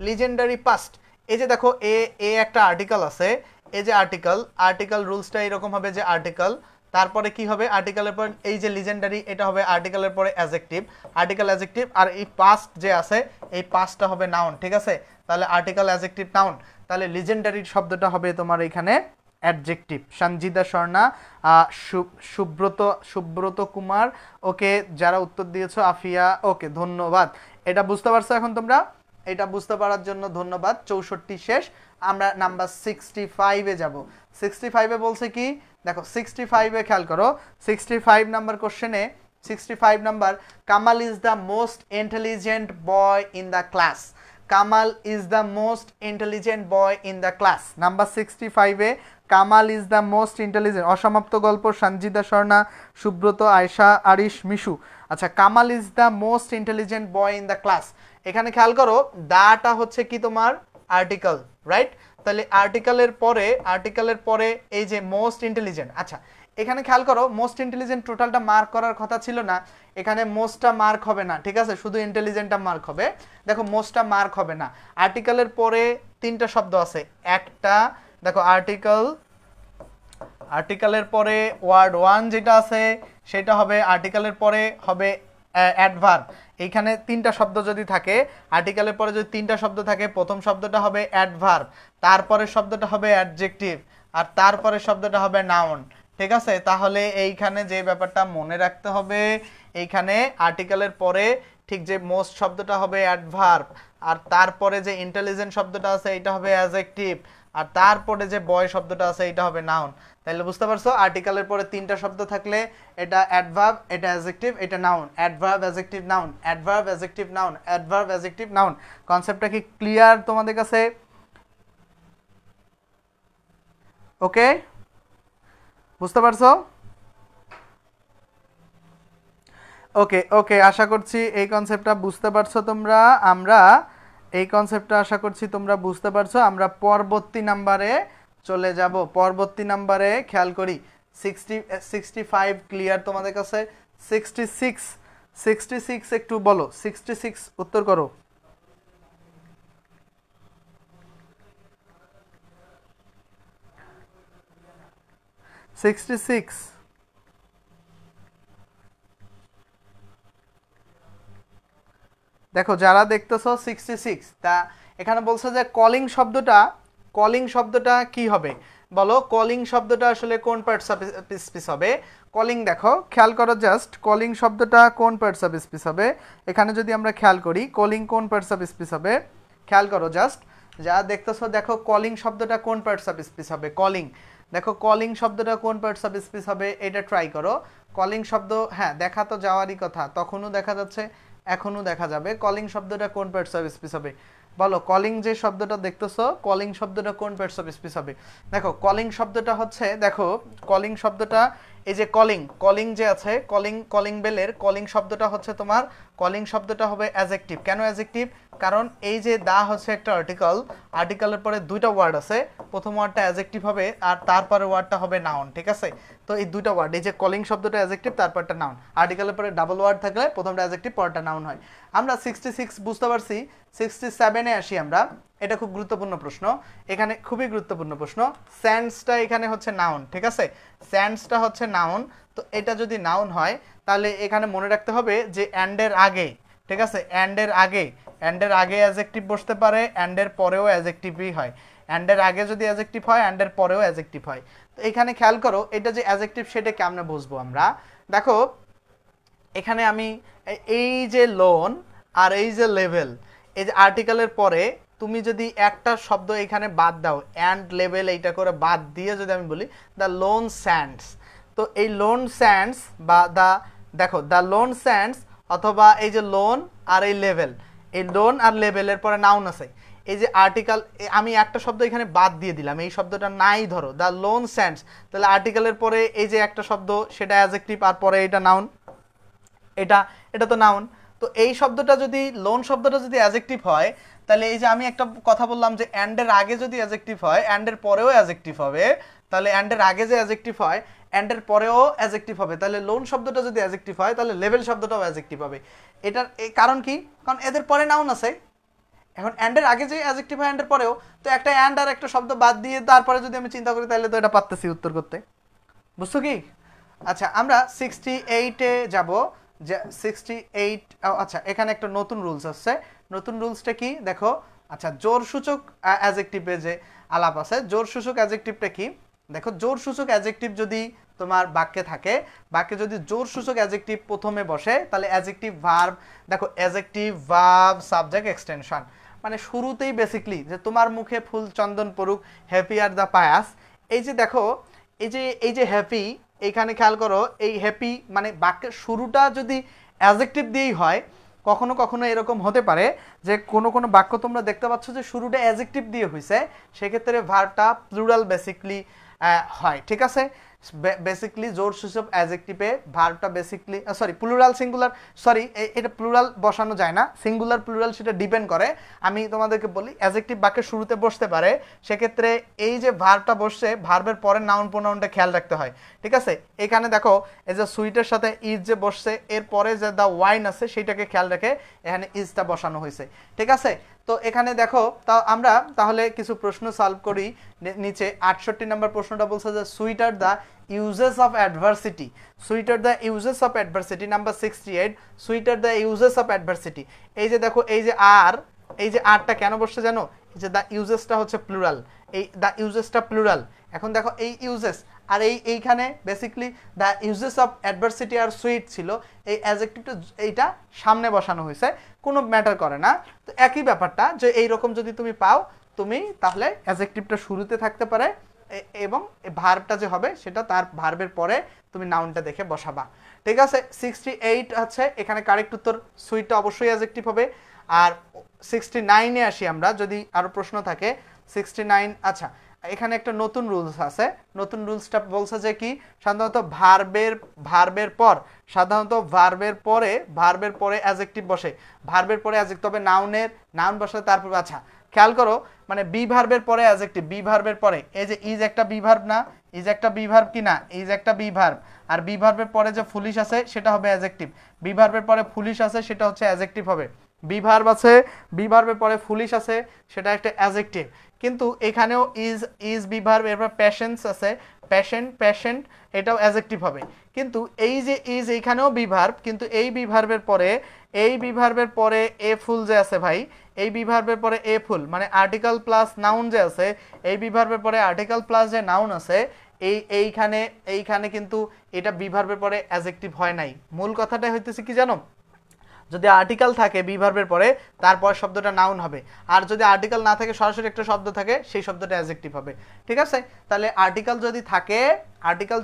[SPEAKER 1] লিজেন্ডারি পাস্ট, এই যে দেখো এ একটা আর্টিকেল আছে, এই যে আর্টিকেল রুলসটা এরকম হবে যে আর্টিকেল, তারপরে কি হবে আর্টিকেলের পর এই যে লিজেন্ডারি, এটা হবে আর্টিকেলের পরে অ্যাডজেক্টিভ, আর্টিকেল অ্যাডজেক্টিভ, আর এই পাস্ট যে আছে এই পাস্টটা হবে নাউন, ঠিক আছে? তাহলে আর্টিকেল অ্যাডজেক্টিভ নাউন, তাহলে লিজেন্ডারি শব্দটা হবে তোমার এখানে অ্যাডজেক্টিভ। সঞ্জিদা স্বর্ণা, সুব্রত কুমার, ওকে, যারা উত্তর দিয়েছো আফিয়া, ওকে ধন্যবাদ। এটা বুঝতে পারছো এখন তোমরা? এটা বুঝতে পারার জন্য ধন্যবাদ। 64 শেষ, আমরা নাম্বার 65 এ যাব। 65 এ বলছে কি দেখো, 65 এ খেয়াল করো, 65 নাম্বার কোশ্চেনে 65 number, Kamal is the most intelligent boy in the class. Kamal is the most intelligent boy in the class. Number 65 A Kamal is the most intelligent, অসমাপ্ত গল্প, সঞ্জিদা স্বর্ণা, সুব্রত, আয়শা, আরিশ, মিশু। আচ্ছা, Kamal is the most intelligent boy in the class. এখানে খেয়াল করো, দাটা হচ্ছে কি তোমার article, right? তাহলে আর্টিকেলের পরে এই যে মোস্ট ইন্টেলিজেন্ট। আচ্ছা, এখানে খেয়াল করো, মোস্ট ইন্টেলিজেন্ট টোটালটা মার্ক করার কথা ছিল না, এখানে মোস্টটা মার্ক হবে না, ঠিক আছে? শুধু ইন্টেলিজেন্টটা মার্ক হবে। দেখো মোস্টটা মার্ক হবে না, আর্টিকেলের পরে তিনটা শব্দ আছে, একটা দেখো আর্টিকেলের পরে ওয়ার্ড 1 যেটা আছে সেটা হবে, আর্টিকেলের পরে হবে অ্যাডভার্ব। এইখানে তিনটা শব্দ যদি থাকে, আর্টিকেলের পরে যদি তিনটা শব্দ থাকে, প্রথম শব্দটা হবে অ্যাডভার্ব, তারপরের শব্দটা হবে অ্যাডজেক্টিভ আর তারপরের শব্দটা হবে নাউন, ঠিক আছে? তাহলে এইখানে যে ব্যাপারটা মনে রাখতে হবে, এইখানে আর্টিকেলের পরে ঠিক যে মোস্ট শব্দটা হবে অ্যাডভার্ব আর তারপরে যে ইন্টেলিজেন্ট শব্দটা আছে এটা হবে অ্যাডজেক্টিভ আর তারপরে যে বয় শব্দটা আছে এটা হবে নাউন। তাহলে বুঝতে পারছো, আর্টিকেলের পরে তিনটা শব্দ থাকলে এটা অ্যাডভার্ব, এটা অ্যাডজেক্টিভ, এটা noun, adverb adjective noun, adverb adjective noun, adverb adjective noun. কনসেপ্টটা কি ক্লিয়ার তোমাদের কাছে? ওকে, বুঝতে পারছো? ওকে ওকে, আশা করছি এই কনসেপ্টটা বুঝতে পারছো তোমরা। আমরা এই কনসেপ্টটা আশা করছি তোমরা বুঝতে পারছো। আমরা পরবর্তী নাম্বারে চলে যাব পরবর্তী নাম্বারে, খেয়াল করি 65 ক্লিয়ার তোমাদের কাছে? 66 একটু বলো, 66 উত্তর করো। 66 দেখো যারা দেখতেছো 66, তা এখানে বলছে যে কলিং শব্দটা কি হবে বলো? কলিং শব্দটা আসলে কোন পার্টস অফ স্পিচ হবে? কলিং দেখো খেয়াল করো, জাস্ট কলিং শব্দটা কোন পার্টস অফ স্পিচ হবে? এখানে যদি আমরা খেয়াল করি কলিং কোন পার্টস অফ স্পিচ হবে, খেয়াল করো জাস্ট যা দেখতেছো, দেখো কলিং শব্দটা কোন পার্টস অফ স্পিচ হবে? কলিং দেখো কলিং শব্দটা কোন পার্টস অফ স্পিচ হবে, এটা ট্রাই করো। কলিং শব্দ, হ্যাঁ দেখা তো যাওয়ারই কথা, তখনও দেখা যাচ্ছে, এখনও দেখা যাবে। কলিং শব্দটা কোন পার্টস অফ স্পিচ হবে বলো? কলিং যে শব্দটা দেখতেছো, কলিং শব্দটা কোন পার্টস অফ স্পিচ হবে? দেখো কলিং শব্দটা হচ্ছে, দেখো কলিং শব্দটা, এই যে কলিং যে আছে, কলিং বেলের কলিং শব্দটা হচ্ছে তোমার, কলিং শব্দটা হবে অ্যাডজেক্টিভ। কেন অ্যাডজেক্টিভ? কারণ এই যে দা হচ্ছে একটা আর্টিকেলের পরে দুইটা ওয়ার্ড আছে, প্রথম ওয়ার্ডটা অ্যাডজেক্টিভ হবে আর তারপরে ওয়ার্ডটা হবে নাউন, ঠিক আছে? তো এই দুইটা ওয়ার্ড, এই যে কলিং শব্দটা অ্যাডজেক্টিভ, তারপরটা নাউন। আর্টিকেলের পরে ডাবল ওয়ার্ড থাকলে প্রথমটা অ্যাডজেক্টিভ, পরেরটা নাউন হয়। আমরা 66 বুঝতে পারছি, 67-এ আসি আমরা। এটা খুব গুরুত্বপূর্ণ প্রশ্ন, এখানে খুবই গুরুত্বপূর্ণ প্রশ্ন। স্যান্ডসটা এখানে হচ্ছে নাউন, ঠিক আছে? স্যান্ডসটা হচ্ছে নাউন। তো এটা যদি নাউন হয় তাহলে এখানে মনে রাখতে হবে যে অ্যান্ডের আগে, ঠিক আছে, অ্যান্ডের আগে অ্যাডজেক্টিভ বসতে পারে, অ্যান্ডের পরেও অ্যাডজেক্টিভই হয়। অ্যান্ডের আগে যদি অ্যাডজেক্টিভ হয়, অ্যান্ডের পরেও অ্যাডজেক্টিভ হয়। তো এখানে খেয়াল করো, এটা যে অ্যাডজেক্টিভ সেটা কেমনে বুঝবো আমরা? দেখো এখানে আমি এই যে লোন আর এই যে লেভেল, এই যে আর্টিকেলের পরে তুমি যদি একটা শব্দ এখানে বাদ দাও, অ্যান্ড লেভেল এইটা করে বাদ দিয়ে যদি আমি বলি দ্য লোন স্যান্ডস, তো এই লোন স্যান্ডস বা দেখো দ্য লোন স্যান্ডস, অথবা এই যে লোন আর এই লেভেল, এই লোন আর লেভেলের পরে নাউন আছে, এই যে আর্টিকেল, আমি একটা শব্দ এখানে বাদ দিয়ে দিলাম, এই শব্দটা নাই, ধরো দ্য লোন স্যান্ডস, তাহলে আর্টিকেলের পরে এই যে একটা শব্দ সেটা অ্যাডজেক্টিভ, আর পরে এটা নাউন, এটা তো নাউন। তো এই শব্দটা যদি, লোন শব্দটা যদি অ্যাডজেক্টিভ হয়, তাহলে এই যে আমি একটা কথা বললাম যে অ্যান্ডের আগে যদি অ্যাডজেক্টিভ হয়, অ্যান্ডের পরেও অ্যাডজেক্টিভ হবে, তাহলে অ্যান্ডের আগে যে অ্যাডজেক্টিভ হয় অ্যান্ডের পরেও অ্যাডজেক্টিভ হবে, তাহলে লোন শব্দটা যদি অ্যাডজেক্টিভ হয় তাহলে লেভেল শব্দটাও অ্যাডজেক্টিভ হবে। এটার কারণ কি? কারণ এদের পরে নাউন আছে। এখন অ্যান্ডের আগে যে অ্যাডজেক্টিভ হয় অ্যান্ডের পরেও, তো একটা অ্যান্ড আর একটা শব্দ বাদ দিয়ে তারপরে যদি আমি চিন্তা করি তাহলে তো এটা পারতেছি উত্তর করতে, বুঝছো কি? আচ্ছা আমরা 68-এ যাব, যে 68, আচ্ছা এখানে একটা নতুন রুলস আসছে। নতুন রুলসটা কি দেখো, আচ্ছা জোর সূচক অ্যাডজেক্টিভে যে আলাপ আছে, জোর সূচক অ্যাডজেক্টিভটা কি দেখো, জোর সূচক অ্যাডজেক্টিভ যদি তোমার বাক্যে থাকে, বাক্যে যদি জোর সূচক অ্যাডজেক্টিভ প্রথমে বসে, তাহলে অ্যাডজেক্টিভ ভার্ব, দেখো অ্যাডজেক্টিভ ভার্ব সাবজেক্ট এক্সটেনশন, মানে শুরুতেই বেসিকলি যে তোমার মুখে ফুল চন্দন পড়ুক, হ্যাপি আর দ্য পায়াস, এই যে দেখো এই যে হ্যাপি, এইখানে খেয়াল করো, এই হ্যাপি মানে বাক্যের শুরুটা যদি অ্যাডজেক্টিভ দিয়েই হয়, কখনো কখনো এরকম হতে পারে যে কোনো কোনো বাক্য তোমরা দেখতে পাচ্ছ যে শুরুটা অ্যাডজেক্টিভ দিয়ে হয়েছে, সেক্ষেত্রে ভার্বটা প্লুরাল বেসিকলি হয়, ঠিক আছে? বেসিকলি জোর সূচক অ্যাডজেক্টিভে ভার্বটা basically, sorry plural singular, sorry এটা প্লুরাল বসানো যায় না, সিঙ্গুলার প্লুরাল সেটা ডিপেন্ড করে। আমি তোমাদেরকে বলি অ্যাডজেক্টিভ বাক্যের শুরুতে বসতে পারে, সেক্ষেত্রে এই যে ভার্বটা বসছে, ভার্বের পরে নাউন প্রোনাউনটা খেয়াল রাখতে হয়, ঠিক আছে? এখানে দেখো এই যে সুইটের সাথে ইজ যে বসছে, এর পরে যে দ্য ওয়াইন আছে সেইটাকে খেয়াল রেখে এখানে ইজটা বসানো হয়েছে, ঠিক আছে? তো এখানে দেখো, আমরা তাহলে কিছু প্রশ্ন সলভ করি। নিচে 68 নম্বর প্রশ্নটা বলছে যে sweet are the uses of adversity, sweet are the uses of adversity, number 68, sweet are the uses of adversity। এই যে দেখো এই যে আরটা কেন বসছে জানো? এই যে the usesটা হচ্ছে প্লুরাল, এই the usesটা প্লুরাল। এখন দেখো এই uses আর এইখানে basically the uses of adversity আর sweet ছিল, এই অ্যাডজেক্টিভটা এইটা সামনে বসানো হয়েছে, কোনো ম্যাটার করে না। তো একই ব্যাপারটা যে এইরকম যদি তুমি পাও, তুমি তাহলে অ্যাডজেক্টিভটা শুরুতে থাকতে পারে এবং ভার্বটা যে হবে সেটা তার ভার্বের পরে তুমি নাউনটা দেখে বসাবা, ঠিক আছে? 68 আছে, এখানে কারেক্ট উত্তর সুইটটা অবশ্যই অ্যাডজেক্টিভ হবে। আর 69-এ আসি আমরা, যদি আরো প্রশ্ন থাকে। 69, আচ্ছা এখানে একটা নতুন রুলস আছে। নতুন রুলসটা বলছে যে কি, সাধারণত ভার্বের পর, সাধারণত ভার্বের পরে অ্যাডজেক্টিভ বসে, ভার্বের পরে অ্যাডজেক্টিভ, তবে নাউন বসে তারপর, আচ্ছা খেয়াল করো মানে বি ভার্বের পরে অ্যাডজেক্টিভ, বি ভার্বের পরে এই যে ইজ একটা বি ভার্ব না, ইজ একটা বি ভার্ব কি না, ইজ একটা বি ভার্ব, আর বি ভার্বের পরে যে ফুলিশ আছে সেটা হবে অ্যাডজেক্টিভ, বি ভার্বের পরে ফুলিশ আছে সেটা হচ্ছে অ্যাডজেক্টিভ হবে, বি ভার্ব আছে, বি ভার্বের পরে ফুলিশ আছে সেটা একটা অ্যাডজেক্টিভ, কিন্তু এখানেও ইজ বি ভার্ব, এরপর প্যাশেন্স আছে, প্যাশেন্ট এটাও অ্যাডজেক্টিভ হবে, কিন্তু এই যে ইজ এইখানেও বি ভার্ব, কিন্তু এই বি ভার্বের পরে, এই বি ভার্বের পরে এ ফুল যে আছে ভাই, এই বি ভার্বের পরে এ ফুল মানে আর্টিকেল প্লাস নাউন যে আছে, এই বি ভার্বের পরে আর্টিকেল প্লাস যে নাউন আছে, এইখানে কিন্তু এটা বি ভার্বের পরে অ্যাডজেক্টিভ হয় নাই। মূল কথাটা হইতেছে কি জানো, যদি আর্টিকেল থাকে বি ভার্বের পরে তারপর শব্দটা নাউন হবে, আর যদি আর্টিকেল না থাকে সরাসরি একটা শব্দ থাকে সেই শব্দটা অ্যাডজেক্টিভ হবে। ঠিক আছে, তাহলে আর্টিকেল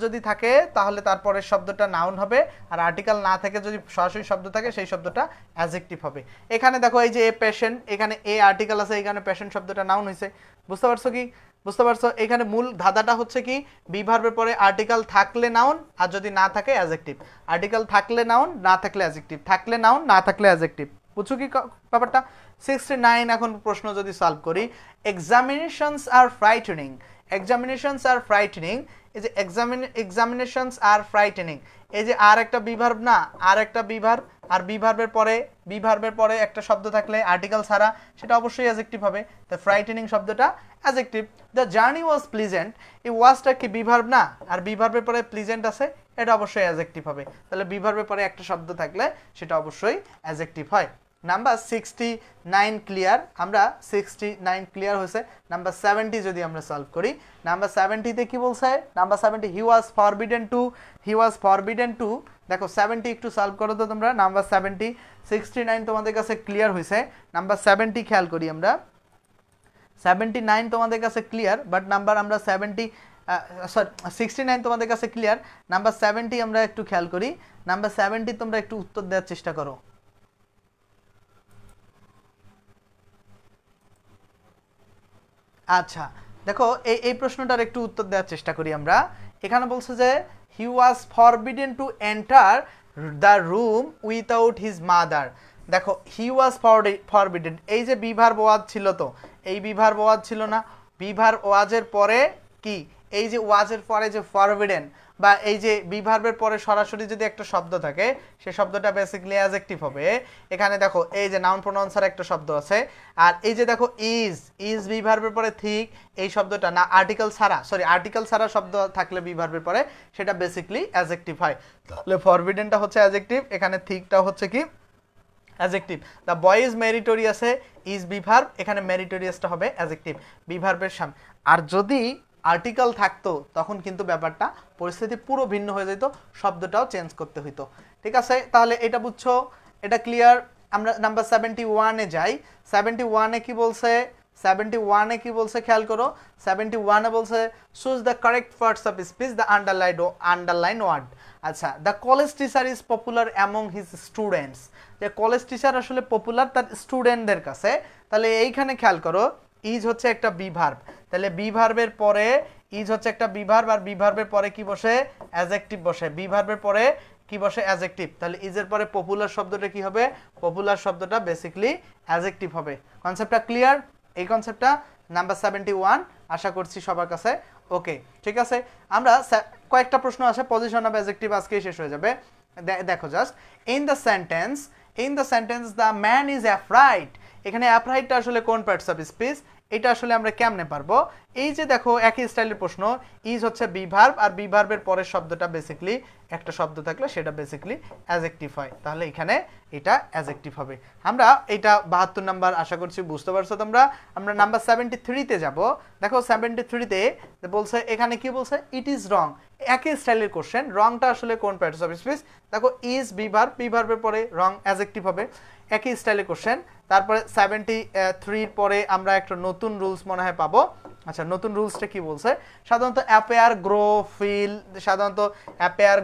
[SPEAKER 1] যদি থাকে তাহলে তারপরের শব্দটা নাউন হবে, আর আর্টিকেল না থাকে যদি সরাসরি শব্দ থাকে সেই শব্দটা অ্যাডজেক্টিভ হবে। এখানে দেখো এই যে এ পেশেন্ট, এখানে এ আর্টিকেল আছে, এখানে পেশেন্ট শব্দটা নাউন হয়েছে। বুঝতে পারছো কি? বুঝতে পারছো? এখানে মূল ধাঁধাটা হচ্ছে কি, বি ভার্বের পরে আর্টিকেল থাকলে নাউন, আর যদি না থাকে অ্যাডজেক্টিভ, আর্টিকেল থাকলে নাউন, না থাকলে অ্যাডজেক্টিভ, থাকলে নাউন, না থাকলে অ্যাডজেক্টিভ। বুঝছো কি ব্যাপারটা? 69 এখন প্রশ্ন যদি সলভ করি, এক্সামিনেশনস আর ফ্রাইটেনিং, এক্সামিনেশনস আর ফ্রাইটেনিং, এই যে এক্সামিনেশনস আর ফ্রাইটেনিং, এই যে আর একটা বি ভার্ব না, আর একটা বি ভার্ব, আর বি ভার্বের পরে একটা শব্দ থাকলে আর্টিকেল ছাড়া সেটা অবশ্যই অ্যাডজেক্টিভ হবে, তো ফ্রাইটেনিং শব্দটা adjective. The journey was pleasant, এই ওয়াজটা কি বি ভার্ব না, আর বি ভার্বের পরে প্লিজেন্ট আছে, এটা অবশ্যই অ্যাডজেক্টিভ হবে, তাহলে বি ভার্বের পরে একটা শব্দ থাকলে সেটা অবশ্যই অ্যাডজেক্টিভ হয়। নাম্বার 69 ক্লিয়ার, আমরা 69 ক্লিয়ার হয়েছে। নাম্বার 70 যদি আমরা সলভ করি, নাম্বার 70তে কি বলছে, number 70 he was forbidden two, দেখো 70 একটু সলভ করো তো তোমরা। নাম্বার 70, 69 তোমাদের কাছে ক্লিয়ার হয়েছে, নাম্বার 70 খেয়াল করি আমরা, 79 তোমাদের কাছে ক্লিয়ার, বাট নাম্বার আমরা 69 তোমাদের কাছে ক্লিয়ার, নাম্বার 70 আমরা একটু খেয়াল করি, নাম্বার 70 তোমরা একটু উত্তর দেওয়ার চেষ্টা করো। আচ্ছা দেখো এই প্রশ্নটার একটু উত্তর দেওয়ার চেষ্টা করি আমরা। এখানে বলছে যে he was forbidden to enter the room without his mother. দেখো হি ওয়াজ ফরবিডেন, এই যে বি ভার্ব ওয়াজ ছিল, তো এই বি ভার্ব ওয়াজ ছিল না, বি ভার্ব ওয়াজের পরে কি, এই যে ওয়াজের পরে যে ফরবিডেন, বা এই যে বি ভার্বের পরে সরাসরি যদি একটা শব্দ থাকে সেই শব্দটা বেসিক্যালি অ্যাডজেক্টিভ হবে। এখানে দেখো এই যে নাউন প্রোনাউন্সার একটা শব্দ আছে, আর এই যে দেখো ইজ বি ভার্বের পরে থিক, এই শব্দটা না আর্টিকেল ছাড়া শব্দ থাকলে বি ভার্বের পরে সেটা বেসিক্যালি অ্যাডজেক্টিভ হয়, তাহলে ফরবিডেনটা হচ্ছে অ্যাডজেক্টিভ, এখানে থিকটা হচ্ছে কি অ্যাডজেক্টিভ। দ্য বয় ইজ মেরিটোরিয়াসে ইজ বি ভার্ব, এখানে মেরিটোরিয়াসটা হবে অ্যাডজেক্টিভ বি ভার্বের সামনে, আর যদি আর্টিকেল থাকতো তখন কিন্তু ব্যাপারটা পরিস্থিতি পুরো ভিন্ন হয়ে যেত, শব্দটাও চেঞ্জ করতে হইতো। ঠিক আছে, তাহলে এটা বুঝছো, এটা ক্লিয়ার। আমরা নাম্বার 71-এ যাই। 71-এ কি বলছে, 71-এ কি বলছে খেয়াল করো, 71-এ বলছে choose the correct parts of speech the underline word. আচ্ছা, the college teacher is popular among his students, যে কলেজ টিচার আসলে পপুলার তার স্টুডেন্টদের কাছে, তাহলে এইখানে খেয়াল করো ইজ হচ্ছে একটা বি ভার্ব, তাহলে বি ভার্বের পরে ইজ হচ্ছে একটা বি ভার্ব, আর বি ভার্বের পরে কি বসে, অ্যাডজেক্টিভ বসে, বি ভার্বের পরে কি বসে, অ্যাডজেক্টিভ, তাহলে ইজের পরে পপুলার শব্দটা কি হবে, পপুলার শব্দটা বেসিক্যালি অ্যাডজেক্টিভ হবে। কনসেপ্টটা ক্লিয়ার? এই কনসেপ্টটা নাম্বার 71 আশা করছি সবার কাছে ওকে। ঠিক আছে, আমরা কয়েকটা প্রশ্ন আছে, পজিশন অফ অ্যাডজেক্টিভ আজকেই শেষ হয়ে যাবে। দেখো just, in the sentence the man is afraid, এখানে অ্যাফ্রাইডটা আসলে কোন পার্টস অফ স্পিচ, এটা আসলে আমরা কেমনে পারবো? এই যে দেখো একই স্টাইলের প্রশ্ন, ইজ হচ্ছে বি ভার্ব, আর বি ভার্বের পরের শব্দটা বেসিক্যালি একটা শব্দ থাকলে সেটা বেসিক্যালি অ্যাডজেক্টিভ হয়, তাহলে এখানে এটা অ্যাডজেক্টিভ হবে। আমরা এটা 72 নাম্বার আশা করছি বুঝতে পারছো তোমরা। আমরা নাম্বার 73-তে যাব। দেখো 73-তে বলছে, এখানে কি বলছে, ইট ইজ রং, একই স্টাইলের কোশ্চেন, রংটা আসলে কোন পার্টস অফ স্পিচ, দেখো ইজ বি ভার্বের পরে রং অ্যাডজেক্টিভ হবে, একই স্টাইলের কোশ্চেন। তারপরে 73-র পরে আমরা একটা নতুন রুলস মনে হয় পাবো। আচ্ছা, নতুন রুলসটা কি বলছে, সাধারণত appear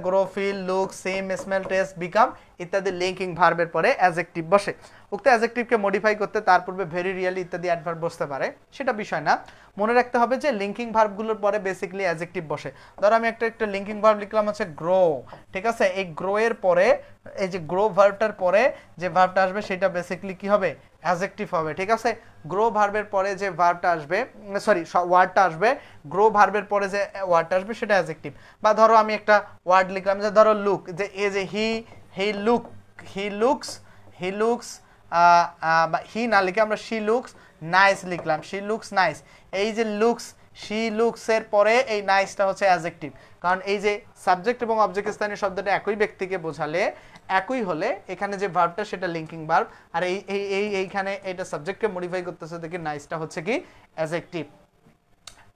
[SPEAKER 1] grow feel look same smell taste become ইত্যাদি লিঙ্কিং ভার্বের পরে অ্যাডজেক্টিভ বসে। উক্ত অ্যাডজেক্টিভকে মডিফাই করতে তার পূর্বে ভেরি, রিয়েলি ইত্যাদি অ্যাডভার্ব বসতে পারে, সেটা বিষয় না। মনে রাখতে হবে যে লিঙ্কিং ভার্বগুলোর পরে বেসিক্যালি অ্যাডজেক্টিভ বসে। ধরো আমি একটা লিঙ্কিং ভার্ব লিখলাম হচ্ছে গ্রো, ঠিক আছে? এই গ্রো এর পরে এই যে গ্রো ভার্বটার পরে যে ভার্বটা আসবে সেটা বেসিক্যালি কি হবে? অ্যাডজেক্টিভ হবে, ঠিক আছে? গ্রো ভার্বের পরে যে ভার্বটা আসবে, সরি ওয়ার্ডটা আসবে, গ্রো ভার্বের পরে যে ওয়ার্ডটা আসবে সেটা অ্যাডজেক্টিভ। বা ধরো আমি একটা ওয়ার্ড লিখলাম যে ধরো লুক, যে এই যে হি লুকস, বা হি না লিখে আমরা শি লুকস নাইস লিখলাম, শি লুকস নাইস। এই যে লুকস, শি লুকস এর পরে এই নাইসটা হচ্ছে অ্যাডজেক্টিভ, কারণ এই যে সাবজেক্ট এবং অবজেক্ট স্থানীয় শব্দটা একই ব্যক্তিকে বোঝালে, একই হলে এখানে যে ভার্বটা সেটা লিঙ্কিং ভার্ব, আর এইখানে এটা সাবজেক্টকে মডিফাই করতেছে দেখি নাইসটা হচ্ছে কি অ্যাডজেক্টিভ,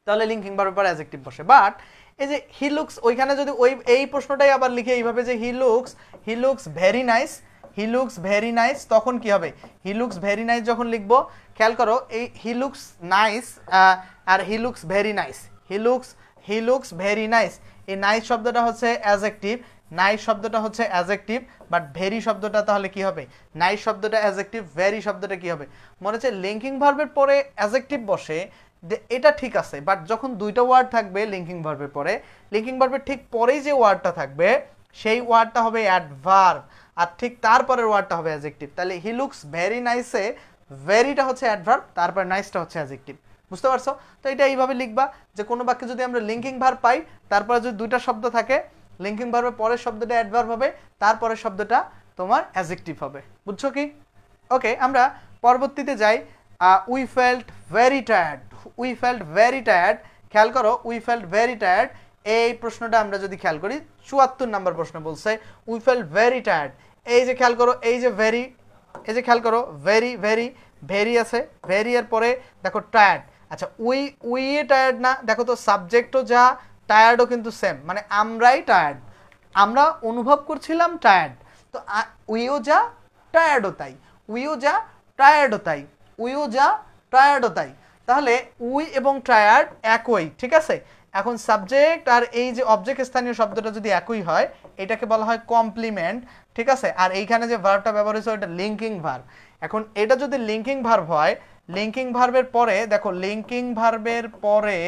[SPEAKER 1] তাহলে লিঙ্কিং ভার্বের পরে অ্যাডজেক্টিভ বসে। বাট এই যে হি লুকস, ওইখানে যদি এই প্রশ্নটাই আবার লিখে এইভাবে যে হি looks very nice, he looks very nice, তখন কি হবে? হি লুকস ভেরি নাইস যখন লিখবো, খেয়াল করো এই হি লুকস নাইস আর he looks very nice, he looks very nice, এই নাইস শব্দটা হচ্ছে অ্যাডজেক্টিভ, নাইস শব্দটা হচ্ছে অ্যাডজেক্টিভ, বাট ভেরি শব্দটা তাহলে কি হবে? নাইস শব্দটা অ্যাডজেক্টিভ, ভেরি শব্দটা কি হবে? মনে হচ্ছে লিঙ্কিং ভার্বের পরে অ্যাডজেক্টিভ বসে, এটা ঠিক আছে, বাট যখন দুইটা ওয়ার্ড থাকবে লিঙ্কিং ভার্বের পরে, লিঙ্কিং ভার্বের ঠিক পরেই যে ওয়ার্ডটা থাকবে সেই ওয়ার্ডটা হবে অ্যাডভার্ব, আর ঠিক তারপরের ওয়ার্ডটা হবে অ্যাডজেক্টিভ। তাহলে হি লুকস ভেরি নাইসে ভেরিটা হচ্ছে অ্যাডভার্ব, তারপর নাইসটা হচ্ছে অ্যাডজেক্টিভ। বুঝতে পারছো? তো এটা এইভাবে লিখবা যে কোনো বাক্যে যদি আমরা লিঙ্কিং ভার্ব পাই, তারপরে যদি দুইটা শব্দ থাকে, লিঙ্কিং ভার্বের পরের শব্দটা অ্যাডভার্ব হবে, তারপরের শব্দটা তোমার অ্যাডজেক্টিভ হবে। বুঝছো কি? ওকে, আমরা পরবর্তীতে যাই। We felt very tired, we felt very tired, খেয়াল করো উই ফেল্ট ভেরি টায়ার্ড, এই প্রশ্নটা আমরা যদি খেয়াল করি ৭৪ নম্বর প্রশ্ন বলছে উই ফেল্ট ভেরি টায়ার্ড। এই যে খেয়াল করো এই যে ভেরি, এই যে খেয়াল করো ভেরি ভেরি ভেরি আছে, ভেরি এর পরে দেখো টায়ার্ড। আচ্ছা উই এ টায়ার্ড না, দেখো তো সাবজেক্টও যা টায়ার্ডও কিন্তু সেম, মানে আমরাই টায়ার্ড, আমরা অনুভব করছিলাম টায়ার্ড, তো উইও যা টায়ার্ডও তাই, উইও যা টায়ার্ডও তাই, উইও যা টায়ার্ডও তাই। তাহলে উই এবং টায়ার্ড একই, ঠিক আছে? এখন সাবজেক্ট আর এই যে অবজেক্ট স্থানীয় শব্দটা যদি একই হয়, এটাকে বলা হয় কমপ্লিমেন্ট, ঠিক আছে? আর এইখানে যে ভার্বটা ব্যবহার হয়েছে ওটা লিঙ্কিং ভার্ব। এখন এটা যদি লিঙ্কিং ভার্ব হয়, লিঙ্কিং ভার্বের পরে দেখো, লিঙ্কিং ভার্বের পরে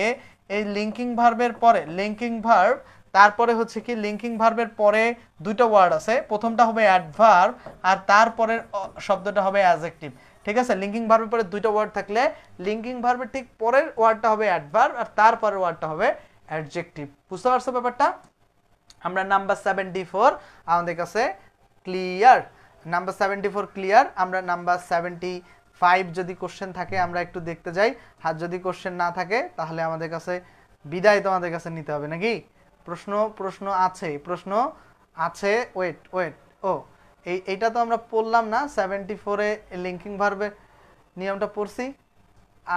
[SPEAKER 1] এই লিঙ্কিং ভার্বের পরে লিঙ্কিং ভার্ব, তারপরে হচ্ছে কি লিঙ্কিং ভার্বের পরে দুটো ওয়ার্ড আছে, প্রথমটা হবে অ্যাডভার্ব আর তারপরের শব্দটা হবে অ্যাডজেক্টিভ, ঠিক আছে? লিঙ্কিং ভার্বের পরে দুটো ওয়ার্ড থাকলে লিঙ্কিং ভার্বের ঠিক পরের ওয়ার্ডটা হবে অ্যাডভার্ব আর তারপরের ওয়ার্ডটা হবে অ্যাডজেক্টিভ। বুঝতে পারছো ব্যাপারটা? আমরা নাম্বার 74 আমাদের কাছে ক্লিয়ার, নাম্বার 74 ক্লিয়ার। আমরা নাম্বার 75 যদি কোশ্চেন থাকে আমরা একটু দেখতে যাই, আর যদি কোশ্চেন না থাকে তাহলে আমাদের কাছে বিদায় তোমাদের কাছে নিতে হবে নাকি? প্রশ্ন আছে, ওয়েট ও এইটা তো আমরা পড়লাম না, 74-এ লিঙ্কিং ভার্বের নিয়মটা পড়ছি।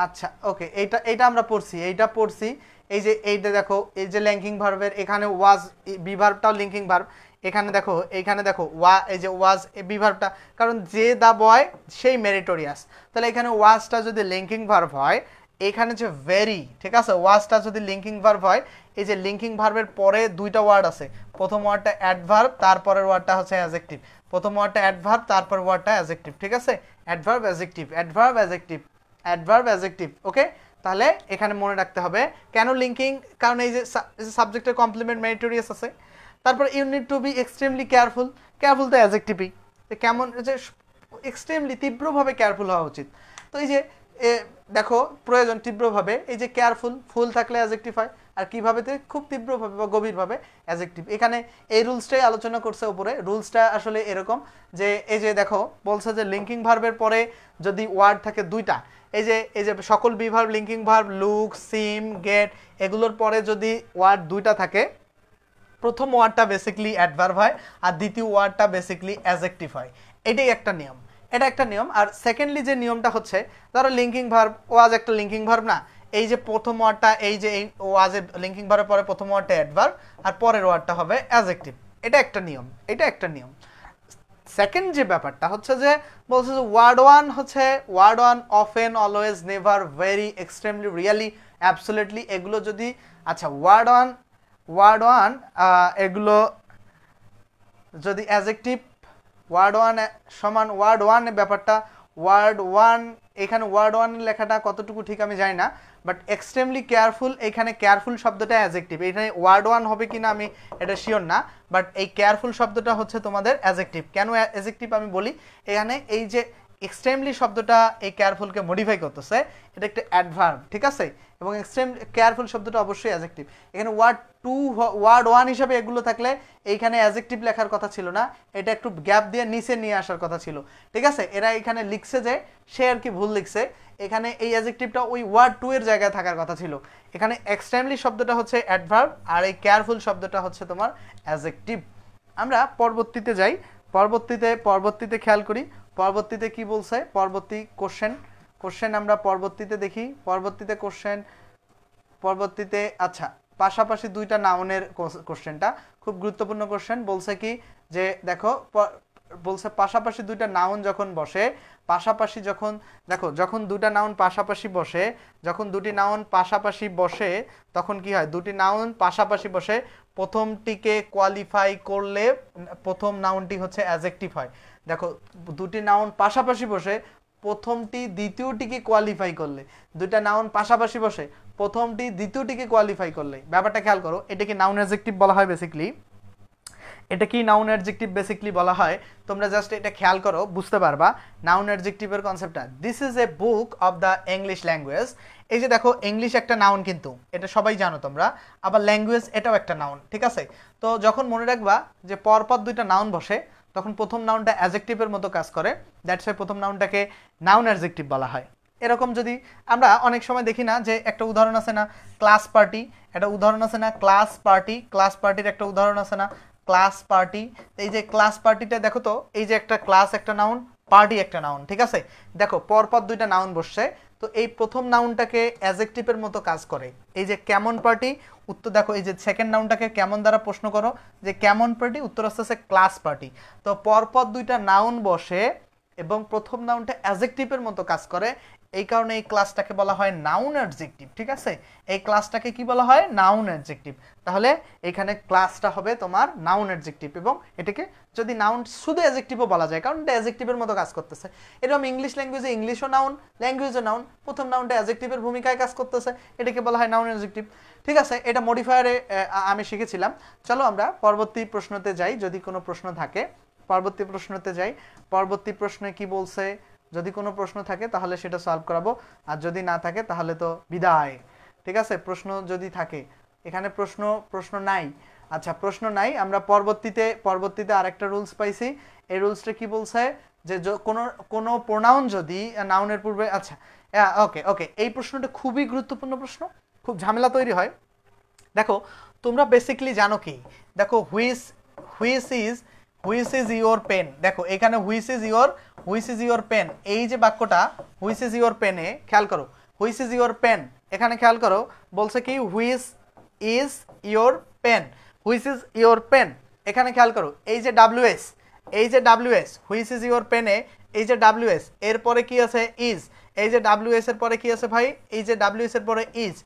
[SPEAKER 1] আচ্ছা ওকে, এইটা আমরা পড়ছি, এইটা দেখো, এই যে লিঙ্কিং ভার্বের এখানে ওয়াজ বি ভার্বটাও লিঙ্কিং ভার্ব, এখানে দেখো এই যে ওয়াজ বি ভার্বটা, কারণ যে দা বয় সেই মেরিটোরিয়াস, তাহলে এখানে ওয়াজটা যদি লিঙ্কিং ভার্ব হয়, এখানে যে ভেরি, ঠিক আছে, ওয়াজটা যদি লিঙ্কিং ভার্ব হয়, এই যে লিঙ্কিং ভার্বের পরে দুইটা ওয়ার্ড আছে, প্রথম ওয়ার্ডটা অ্যাডভার্ব, তারপরের ওয়ার্ডটা হচ্ছে অ্যাডজেক্টিভ, প্রথম ওয়ার্ডটা অ্যাডভার্ব, তারপর ওয়ার্ডটা অ্যাডজেক্টিভ, ঠিক আছে? Adverb adjective, adverb adjective, adverb adjective. Okay, তাহলে এখানে মনে রাখতে হবে কেন লিঙ্কিং, কারণ এই যে সাবজেক্টের কমপ্লিমেন্ট মেরিটোরিয়াস আছে, তারপর you need to be extremely careful, careful তো অ্যাডজেক্টিভই, কেমন যে এক্সট্রিমলি তীব্রভাবে কেয়ারফুল হওয়া উচিত। তো এই যে দেখো প্রয়োজন তীব্রভাবে, এই যে কেয়ারফুল ফুল থাকলে অ্যাডজেক্টিভ হয়, আর কিভাবে খুব তীব্রভাবে বা গভীরভাবে অ্যাডজেক্টিভ। এখানে এই রুলসটাই আলোচনা করছে উপরে, রুলসটা আসলে এরকম যে এই যে দেখো বলছে যে লিঙ্কিং ভার্বের পরে যদি ওয়ার্ড থাকে দুইটা, এই যে সকল B verb linking verb look seem get এগুলোর পরে যদি ওয়ার্ড দুইটা থাকে, প্রথম ওয়ার্ডটা বেসিক্যালি অ্যাডভার্ব হয় আর দ্বিতীয় ওয়ার্ডটা বেসিক্যালি অ্যাডজেক্টিভ হয়, এটাই একটা নিয়ম, এটা একটা নিয়ম। আর সেকেন্ডলি যে নিয়মটা হচ্ছে, ধরো লিঙ্কিং ভার্ব ওয়াজ একটা লিঙ্কিং ভার্ব না, এই যে প্রথম ওয়ার্ডটা এই যে এই ওয়াজের লিঙ্কিং ভার্বের পরে প্রথম ওয়ার্ডটা অ্যাডভার্ব আর পরের ওয়ার্ডটা হবে অ্যাডজেক্টিভ, এটা একটা নিয়ম, এটা একটা নিয়ম। সেকেন্ড যে ব্যাপারটা হচ্ছে যে বলছে যে word one often always never very extremely really absolutely, এগুলো যদি আচ্ছা ওয়ার্ড ওয়ান এগুলো যদি অ্যাডজেক্টিভ ওয়ার্ড ওয়ান সমান ওয়ার্ড ওয়ান ব্যাপারটা ওয়ার্ড ওয়ান, এখানে ওয়ার্ড ওয়ান লেখাটা কতটুকু ঠিক আমি জানি না, বাট এক্সট্রিমলি কেয়ারফুল, এখানে কেয়ারফুল শব্দটা অ্যাজেক্টিভ, এখানে ওয়ার্ড ওয়ান হবে কিনা আমি এটা শিওর না, বাট এই কেয়ারফুল শব্দটা হচ্ছে তোমাদের অ্যাজেক্টিভ। কেন অ্যাজেক্টিভ আমি বলি, এখানে এই যে এক্সট্রিমলি শব্দটা এই কেয়ারফুলকে মডিফাই করতেছে, এটা একটা অ্যাডভার্ব, ঠিক আছে, এবং এক্সট্রিম কেয়ারফুল শব্দটা অবশ্যই অ্যাজেক্টিভ। এখানে ওয়ার্ড টু ওয়ার্ড ওয়ান হিসাবে এগুলো থাকলে এইখানে অ্যাজেক্টিভ লেখার কথা ছিল না, এটা একটু গ্যাপ দিয়ে নিচে নিয়ে আসার কথা ছিল, ঠিক আছে। এরা এখানে লিখছে যে সে আর কি ভুল লিখছে, এখানে এই অ্যাজেক্টিভটা ওই ওয়ার্ড টু এর জায়গায় থাকার কথা ছিল। এখানে এক্সট্রিমলি শব্দটা হচ্ছে অ্যাডভার্ব আর এই কেয়ারফুল শব্দটা হচ্ছে তোমার অ্যাজেক্টিভ। আমরা পরবর্তীতে যাই, পরবর্তীতে খেয়াল করি পরবর্তীতে কি বলছে, পরবর্তী কোশ্চেন আমরা পরবর্তীতে দেখি, পরবর্তীতে আচ্ছা পাশাপাশি দুইটা নাউনের কোশ্চেনটা খুব গুরুত্বপূর্ণ কোশ্চেন। বলছে কি যে দেখো বলছে পাশাপাশি দুইটা নাউন যখন বসে, পাশাপাশি যখন দেখো যখন দুটা নাউন পাশাপাশি বসে, যখন দুটি নাউন পাশাপাশি বসে তখন কি হয়, দুটি নাউন পাশাপাশি বসে প্রথমটিকে কোয়ালিফাই করলে প্রথম নাউনটি হচ্ছে অ্যাডজেক্টিভ হয়। দেখো দুটি নাউন পাশাপাশি বসে প্রথমটি দ্বিতীয়টিকে কোয়ালিফাই করলে, দুইটা নাউন পাশাপাশি বসে প্রথমটি দ্বিতীয়টিকে কোয়ালিফাই করলে, ব্যাপারটা খেয়াল করো, এটা কি নাউন অ্যাডজেক্টিভ বলা হয় বেসিক্যালি, এটা কি নাউন অ্যাডজেক্টিভ বেসিক্যালি বলা হয়। তোমরা জাস্ট এটা খেয়াল করো বুঝতে পারবা নাউন অ্যাডজেক্টিভের কনসেপ্টটা। This is a book of the English language. এই যে দেখো ইংলিশ একটা নাউন, কিন্তু এটা সবাই জানো তোমরা, আবার ল্যাঙ্গুয়েজ এটাও একটা নাউন, ঠিক আছে। তো যখন মনে রাখবা যে পরপর দুইটা নাউন বসে তখন প্রথম নাউনটা অ্যাডজেক্টিভের মতো কাজ করে, দ্যাটস ওয়াই প্রথম নাউনটাকে নাউন অ্যাডজেক্টিভ বলা হয়। এরকম যদি আমরা অনেক সময় দেখি না যে একটা উদাহরণ আছে না ক্লাস পার্টি, একটা উদাহরণ আছে না ক্লাস পার্টির একটা উদাহরণ আছে না ক্লাস পার্টি। এই যে ক্লাস পার্টিটা দেখো তো, এই যে একটা ক্লাস একটা নাউন, পার্টি একটা নাউন, ঠিক আছে। দেখো পরপর দুইটা নাউন বসছে, তো এই প্রথম নাউনটাকে অ্যাডজেক্টিভের মতো কাজ করে। এই যে কেমন পার্টি, উত্তর দেখো এই যে সেকেন্ড নাউনটাকে কেমন দ্বারা প্রশ্ন করো যে কেমন পার্টি, উত্তর আসছে ক্লাস পার্টি। তো পরপর দুইটা নাউন বসে এবং প্রথম নাউনটা অ্যাডজেক্টিভের মতো কাজ করে, এই কারণে এই ক্লাসটাকে বলা হয় নাউন অ্যাডজেক্টিভ, ঠিক আছে। এই ক্লাসটাকে কি বলা হয়, নাউন অ্যাডজেক্টিভ। তাহলে এখানে ক্লাসটা হবে তোমার নাউন অ্যাডজেক্টিভ, এবং এটাকে যদি নাউন শুধু অ্যাডজেক্টিভও বলা যায় কারণ এটা অ্যাডজেক্টিভের মতো কাজ করতেছে। এরকম ইংলিশ ল্যাঙ্গুয়েজে ইংলিশও নাউন, ল্যাঙ্গুয়েজও নাউন, প্রথম নাউনটা অ্যাডজেক্টিভের ভূমিকায় কাজ করতেছে, এটাকে বলা হয় নাউন অ্যাডজেক্টিভ, ঠিক আছে। এটা মডিফায়ারে আমি শিখেছিলাম। চলো আমরা পরবর্তী প্রশ্নতে যাই, যদি কোনো প্রশ্ন থাকে পরবর্তী প্রশ্নতে যাই। পরবর্তী প্রশ্নে কি বলছে, যদি কোনো প্রশ্ন থাকে তাহলে সেটা সলভ করাবো, আর যদি না থাকে তাহলে তো বিদায়, ঠিক আছে। প্রশ্ন যদি থাকে, এখানে প্রশ্ন নাই, আচ্ছা প্রশ্ন নাই। আমরা পরবর্তীতে আরেকটা রুলস পাইছি। এই রুলসটা কি বলছে যে কোনো প্রোনাউন যদি নাউনের পূর্বে, আচ্ছা ওকে এই প্রশ্নটা খুবই গুরুত্বপূর্ণ প্রশ্ন, খুব ঝামেলা তৈরি হয়। দেখো তোমরা বেসিক্যালি জানো কি, দেখো হুইচ ইজ ইওর পেন, দেখো এখানে হুইচ ইজ ইওর পেন, এই যে বাক্যটা হুইচ ইজ ইওর পেনে খেয়াল করো, হুইচ ইজ ইওর পেন, এখানে খেয়াল করো বলছে কি which is your pen, which is your pen, এখানে খেয়াল করো এই যে ডাব্লিউএস হুইচ ইজ ইওর পেনে, এই যে ডাব্লিউএস এরপরে কি আছে ইজ, এই যে ডাব্লিউএস এর পরে কি আছে ভাই, এই যে ডাব্লিউএস এর পরে ইজ,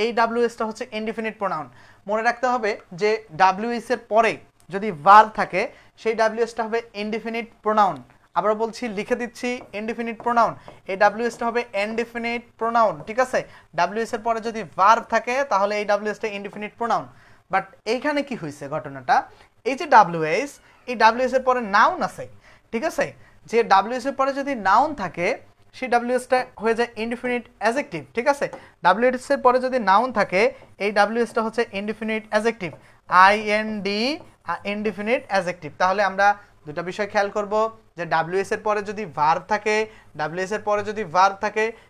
[SPEAKER 1] এই ডাব্লিউএসটা হচ্ছে ইনডিফিনিট প্রোনাউন। মনে রাখতে হবে যে ডাব্লিউএস এর পরে যদি ভার্ব থাকে সেই ডাব্লিউএসটা হবে ইনডিফিনিট প্রোনাউন। আবার বলছি, লিখে দিচ্ছি, ইনডিফিনিট প্রোনাউন, এই ডাব্লিউএসটা হবে ইনডিফিনিট প্রোনাউন, ঠিক আছে। ডাব্লিউএস এর পরে যদি ভার্ব থাকে তাহলে এই ডাব্লিউএসটা ইনডিফিনিট প্রোনাউন। বাট এইখানে কি হয়েছে ঘটনাটা, এই যে ডাব্লিউএস, এই ডাব্লিউএস এর পরে নাউন আছে, ঠিক আছে। যে ডাব্লিউএস এর পরে যদি নাউন থাকে সেই ডাব্লিউএসটা হয়ে যায় ইনডিফিনিট অ্যাডজেক্টিভ, ঠিক আছে। ডাব্লিউএস এর পরে যদি নাউন থাকে এই ডাব্লিউএসটা হচ্ছে indefinite adjective, IND indefinite adjective. তাহলে আমরা দুটো বিষয় খেয়াল করব যে ডাব্লিউএস এর পরে যদি ভার্ব থাকে,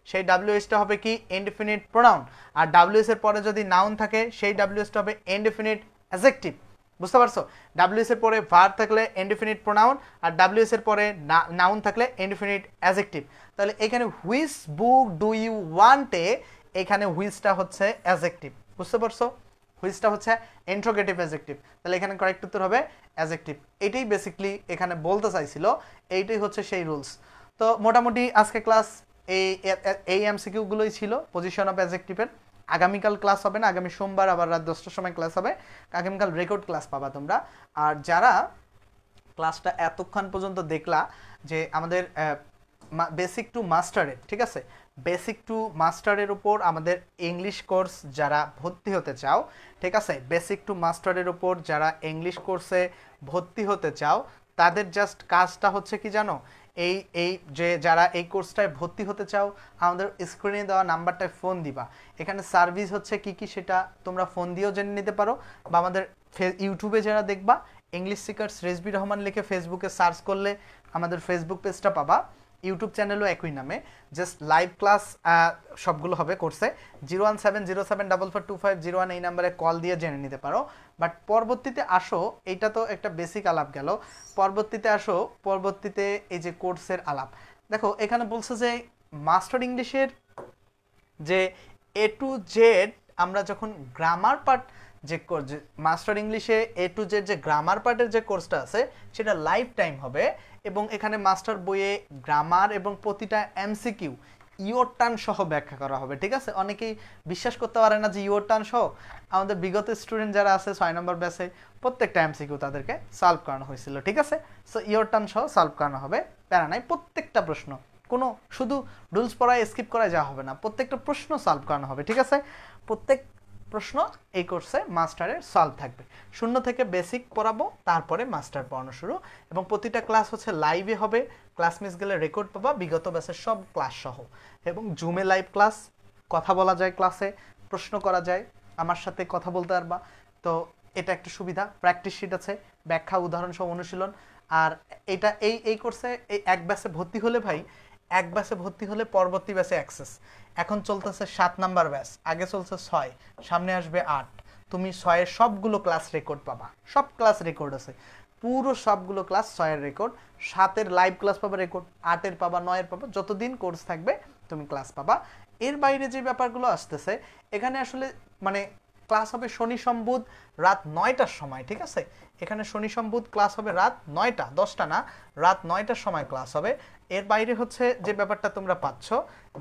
[SPEAKER 1] সেই ডাব্লিউএসটা হবে কি ইনডিফিনিট প্রোনাউন, আর ডাব্লিউএস এর পরে যদি নাউন থাকে সেই ডাব্লিউএসটা হবে ইনডিফিনিট অ্যাডজেক্টিভ, বুঝতে পারছো। ডাব্লিউএস এর পরে ভার্ব থাকলে ইনডিফিনিট প্রোনাউন, আর ডাব্লিউএস এর পরে নাউন থাকলে ইনডিফিনিট অ্যাডজেক্টিভ। তাহলে এখানে হুইচ বুক ডু ইউ ওয়ান্টে, এখানে হুইচটা হচ্ছে অ্যাডজেক্টিভ, বুঝতে পারছো, হুইচটা হচ্ছে ইন্ট্রোগেটিভ অ্যাডজেক্টিভ। তাহলে এখানে কারেক্ট উত্তর হবে অ্যাডজেক্টিভ। এটাই বেসিক্যালি এখানে বলতে চাইছিল, এইটাই হচ্ছে সেই রুলস। তো মোটামুটি আজকে ক্লাস এই এমসিকিউগুলোই ছিল পজিশন অফ অ্যাডজেক্টিভের। আগামীকাল ক্লাস হবে না, আগামী সোমবার আবার রাত 10টার সময় ক্লাস হবে, আগামীকাল রেকর্ড ক্লাস পাবা তোমরা। আর যারা ক্লাসটা এতক্ষণ পর্যন্ত দেখলা যে আমাদের বেসিক টু মাস্টারের, ঠিক আছে, বেসিক টু মাস্টারের উপর আমাদের ইংলিশ কোর্স যারা ভর্তি হতে চাও, ঠিক আছে, বেসিক টু মাস্টারের উপর যারা ইংলিশ কোর্সে ভর্তি হতে চাও তাদের জাস্ট কাজটা হচ্ছে কি জানো, এই এই যে যারা এই কোর্সটায় ভর্তি হতে চাও আমাদের স্ক্রিনে দেওয়া নাম্বারটায় ফোন দিবা। এখানে সার্ভিস হচ্ছে কি কি সেটা তোমরা ফোন দিয়েও জেনে নিতে পারো, বা আমাদের ইউটিউবে যারা দেখবা ইংলিশ সিকার্স রেজবি রহমান লিখে ফেসবুকে সার্চ করলে আমাদের ফেসবুক পেজটা পাবা, ইউটিউব চ্যানেলও একই নামে, জাস্ট লাইভ ক্লাস সবগুলো হবে কোর্সে। 01707442501 এই নাম্বারে কল দিয়ে জেনে নিতে পারো। বাট পরবর্তীতে আসো, এইটা তো একটা বেসিক আলাপ গেল, পরবর্তীতে আসো, পরবর্তীতে এই যে কোর্সের আলাপ দেখো, এখানে বলছে যে মাস্টার ইংলিশের যে এ টু জেড আমরা যখন গ্রামার পার্ট যে মাস্টার ইংলিশে এ টু জেড যে গ্রামার পার্টের যে কোর্সটা আছে সেটা লাইফ টাইম হবে, এবং এখানে মাস্টার বইয়ে গ্রামার এবং প্রতিটা এমসিকিউ ইওর টার্ন সহ ব্যাখ্যা করা হবে, ঠিক আছে। অনেকেই বিশ্বাস করতে পারে না যে ইওর টার্ন সহ, আমাদের বিগত স্টুডেন্ট যারা আছে 6 নম্বর ব্যাচে প্রত্যেকটা এমসিকিউ তাদেরকে সলভ করানো হয়েছিল, ঠিক আছে। সো ইওর টার্ন সহ সলভ করানো হবে, প্যারা নাই, প্রত্যেকটা প্রশ্ন, কোনো শুধু রুলস পড়ায় স্কিপ করা যাওয়া হবে না, প্রত্যেকটা প্রশ্ন সলভ করানো হবে, ঠিক আছে। প্রত্যেক প্রশ্ন এই কোর্সে মাস্টারের সলভ থাকবে, 0 থেকে বেসিক পড়াবো, তারপরে মাস্টার পড়ানো শুরু, এবং প্রতিটা ক্লাস হচ্ছে লাইভে হবে, ক্লাস মিস গেলে রেকর্ড পাবা বিগত ব্যাচের সব ক্লাস সহ, এবং জুমে লাইভ ক্লাস, কথা বলা যায় ক্লাসে, প্রশ্ন করা যায়, আমার সাথে কথা বলতে পারবা, তো এটা একটা সুবিধা। প্র্যাকটিস শিট আছে, ব্যাখ্যা উদাহরণ সহ অনুশীলন। আর এটা এই কোর্সে এই এক ব্যাচে ভর্তি হলে ভাই, এক ব্যাচে ভর্তি হলে পরবর্তী ব্যাচে অ্যাক্সেস, এখন চলতেছে 7 নাম্বার ব্যাচ, আগে চলছে 6, সামনে আসবে 8, তুমি 6-এর সবগুলো ক্লাস রেকর্ড পাবা, সব ক্লাস রেকর্ড আছে, পুরো সবগুলো ক্লাস 6-এর রেকর্ড, 7-এর লাইভ ক্লাস পাবা রেকর্ড, 8-এর পাবা, 9-এর পাবা, যতদিন কোর্স থাকবে তুমি ক্লাস পাবা। এর বাইরে যে ব্যাপারগুলো আসতেছে এখানে আসলে মানে ক্লাস হবে শনি সম্বুধ রাত 9টার সময়, ঠিক আছে। এখানে শনি সম্বুধ ক্লাস হবে রাত 9টা, 10টা না, রাত 9টার সময় ক্লাস হবে। এর বাইরে হচ্ছে যে ব্যাপারটা তোমরা পাচ্ছ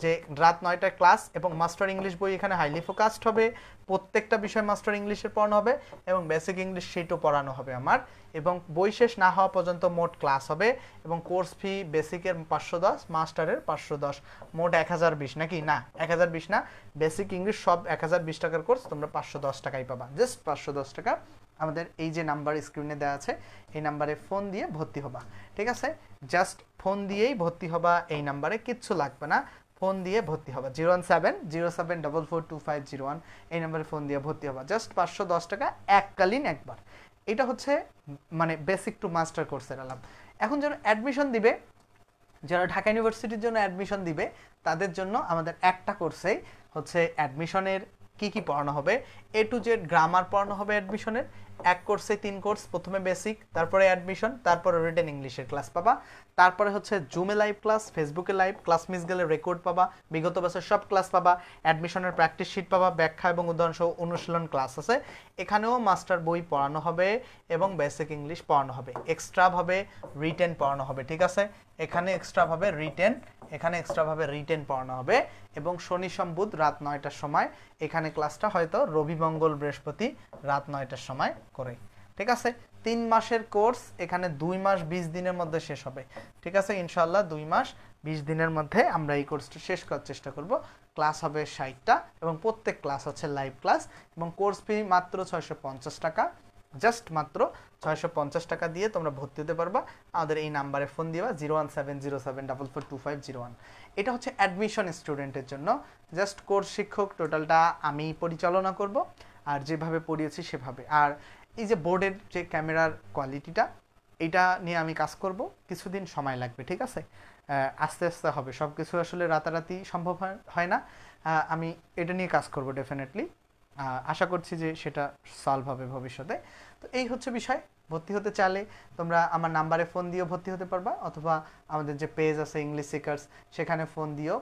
[SPEAKER 1] যে রাত 9টায় ক্লাস, এবং মাস্টার ইংলিশ বই এখানে হাইলি ফোকাসড হবে, প্রত্যেকটা বিষয় মাস্টার ইংলিশের পড়ানো হবে, এবং বেসিক ইংলিশ শিটও পড়ানো হবে আমার, এবং বই শেষ না হওয়া পর্যন্ত মোট ক্লাস হবে, এবং কোর্স ফি বেসিকের 510, মাস্টারের 510, মোট 1020, নাকি না 1020 না, বেসিক ইংলিশ সব 1020 টাকার কোর্স, তোমরা 510 টাকাই পাবা, জাস্ট 510 টাকা। আমাদের এই যে নাম্বার স্ক্রিনে দেওয়া আছে এই নাম্বারে ফোন দিয়ে ভর্তি হবা, ঠিক আছে, জাস্ট ফোন দিয়েই ভর্তি হবা, এই নাম্বারে কিচ্ছু লাগবে না, ফোন দিয়ে ভর্তি হবা, 01707442501 এই নাম্বারে ফোন দিয়ে ভর্তি হবা, জাস্ট 510 টাকা এককালীন একবার। এটা হচ্ছে মানে বেসিক টু মাস্টার কোর্সের আলাপ। এখন যারা অ্যাডমিশন দিবে, যারা ঢাকা ইউনিভার্সিটির জন্য অ্যাডমিশন দিবে তাদের জন্য আমাদের একটা কোর্সেই হচ্ছে অ্যাডমিশনের কি কি পড়ানো হবে, এ টু জেড গ্রামার পড়ানো হবে অ্যাডমিশনের, এক কোর্সে 3 কোর্স, প্রথমে বেসিক, তারপরে অ্যাডমিশন, তারপরে রিটেন ইংলিশের ক্লাস পাবা, তারপরে হচ্ছে জুমে লাইভ ক্লাস, ফেসবুকে লাইভ, ক্লাস মিস গেলে রেকর্ড পাবা, বিগত বছর সব ক্লাস পাবা, অ্যাডমিশনের প্র্যাকটিস শিট পাবা, ব্যাখ্যা এবং উদাহরণ সহ অনুশীলন ক্লাস আছে, এখানেও মাস্টার বই পড়ানো হবে এবং বেসিক ইংলিশ পড়ানো হবে, এক্সট্রা ভাবে রিটেন পড়ানো হবে, ঠিক আছে, এখানে এক্সট্রা ভাবে রিটেন, এখানে এক্সট্রা ভাবে রিটেন পড়ানো হবে, এবং শনি সম্বুধ রাত 9টার সময়, এখানে ক্লাসটা হয়তো রবি মঙ্গল বৃহস্পতি রাত 9টার সময় করে, ঠিক আছে। 3 মাসের কোর্স, এখানে 2 মাস 20 দিনের মধ্যে শেষ হবে, ঠিক আছে, ইনশাআল্লাহ 2 মাস 20 দিনের মধ্যে আমরা এই কোর্সটা শেষ করার চেষ্টা করব। ক্লাস হবে 60টা, এবং প্রত্যেক ক্লাস হচ্ছে লাইভ ক্লাস, এবং কোর্স ফি মাত্র 650 টাকা, জাস্ট মাত্র 650 টাকা দিয়ে তোমরা ভর্তি হতে পারবা। আমাদের এই নাম্বারে ফোন দিবা, 01707442501। এটা হচ্ছে অ্যাডমিশন স্টুডেন্টের জন্য, জাস্ট কোর্স শিক্ষক টোটালটা আমি পরিচালনা করব, আর যেভাবে পড়িয়েছি সেভাবে। আর এই যে বোর্ডের যে ক্যামেরার কোয়ালিটিটা, এটা নিয়ে আমি কাজ করব, কিছুদিন সময় লাগবে, ঠিক আছে, আস্তে আস্তে হবে, সব কিছু আসলে রাতারাতি সম্ভব হয় না, আমি এটা নিয়ে কাজ করব ডেফিনেটলি, আশা করছি যে সেটা সলভ হবে ভবিষ্যতে। তো এই হচ্ছে বিষয়। ভর্তি হতে চাইলে তোমরা আমার নাম্বারে ফোন দিয়েও ভর্তি হতে পারবা, অথবা আমাদের যে পেজ আছে ইংলিশ সিকার্স সেখানে ফোন দিয়েও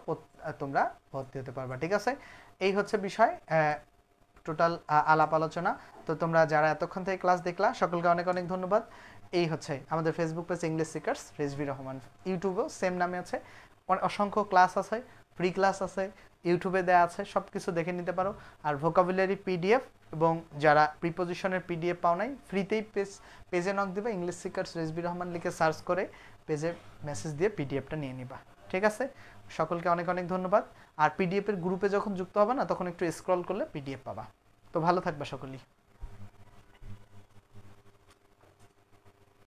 [SPEAKER 1] তোমরা ভর্তি হতে পারবা, ঠিক আছে। এই হচ্ছে বিষয়, টোটাল আলাপ আলোচনা। তো তোমরা যারা এতক্ষণ থেকে ক্লাস দেখলা সকলকে অনেক অনেক ধন্যবাদ। এই হচ্ছে আমাদের Facebook page English seekers Rezvi Rahman, ইউটিউবেও সেম নামে আছে, অসংখ্য ক্লাস আছে, ফ্রি ক্লাস আছে, ইউটিউবে দেওয়া আছে, সব কিছু দেখে নিতে পারো। আর ভোকাবুলারি পিডিএফ এবং যারা প্রিপোজিশনের পিডিএফ পাও নাই ফ্রিতেই পেজে নক দিবা, ইংলিশ সিকার্স রেজবি রহমান লিখে সার্চ করে পেজে মেসেজ দিয়ে পিডিএফটা নিয়ে নিবা। ঠিক আছে, সকলকে অনেক অনেক ধন্যবাদ। আর পিডিএফের গ্রুপে যখন যুক্ত হবে না তখন একটু স্ক্রল করলে পিডিএফ পাবা। তো ভালো থাকবা সকলেই।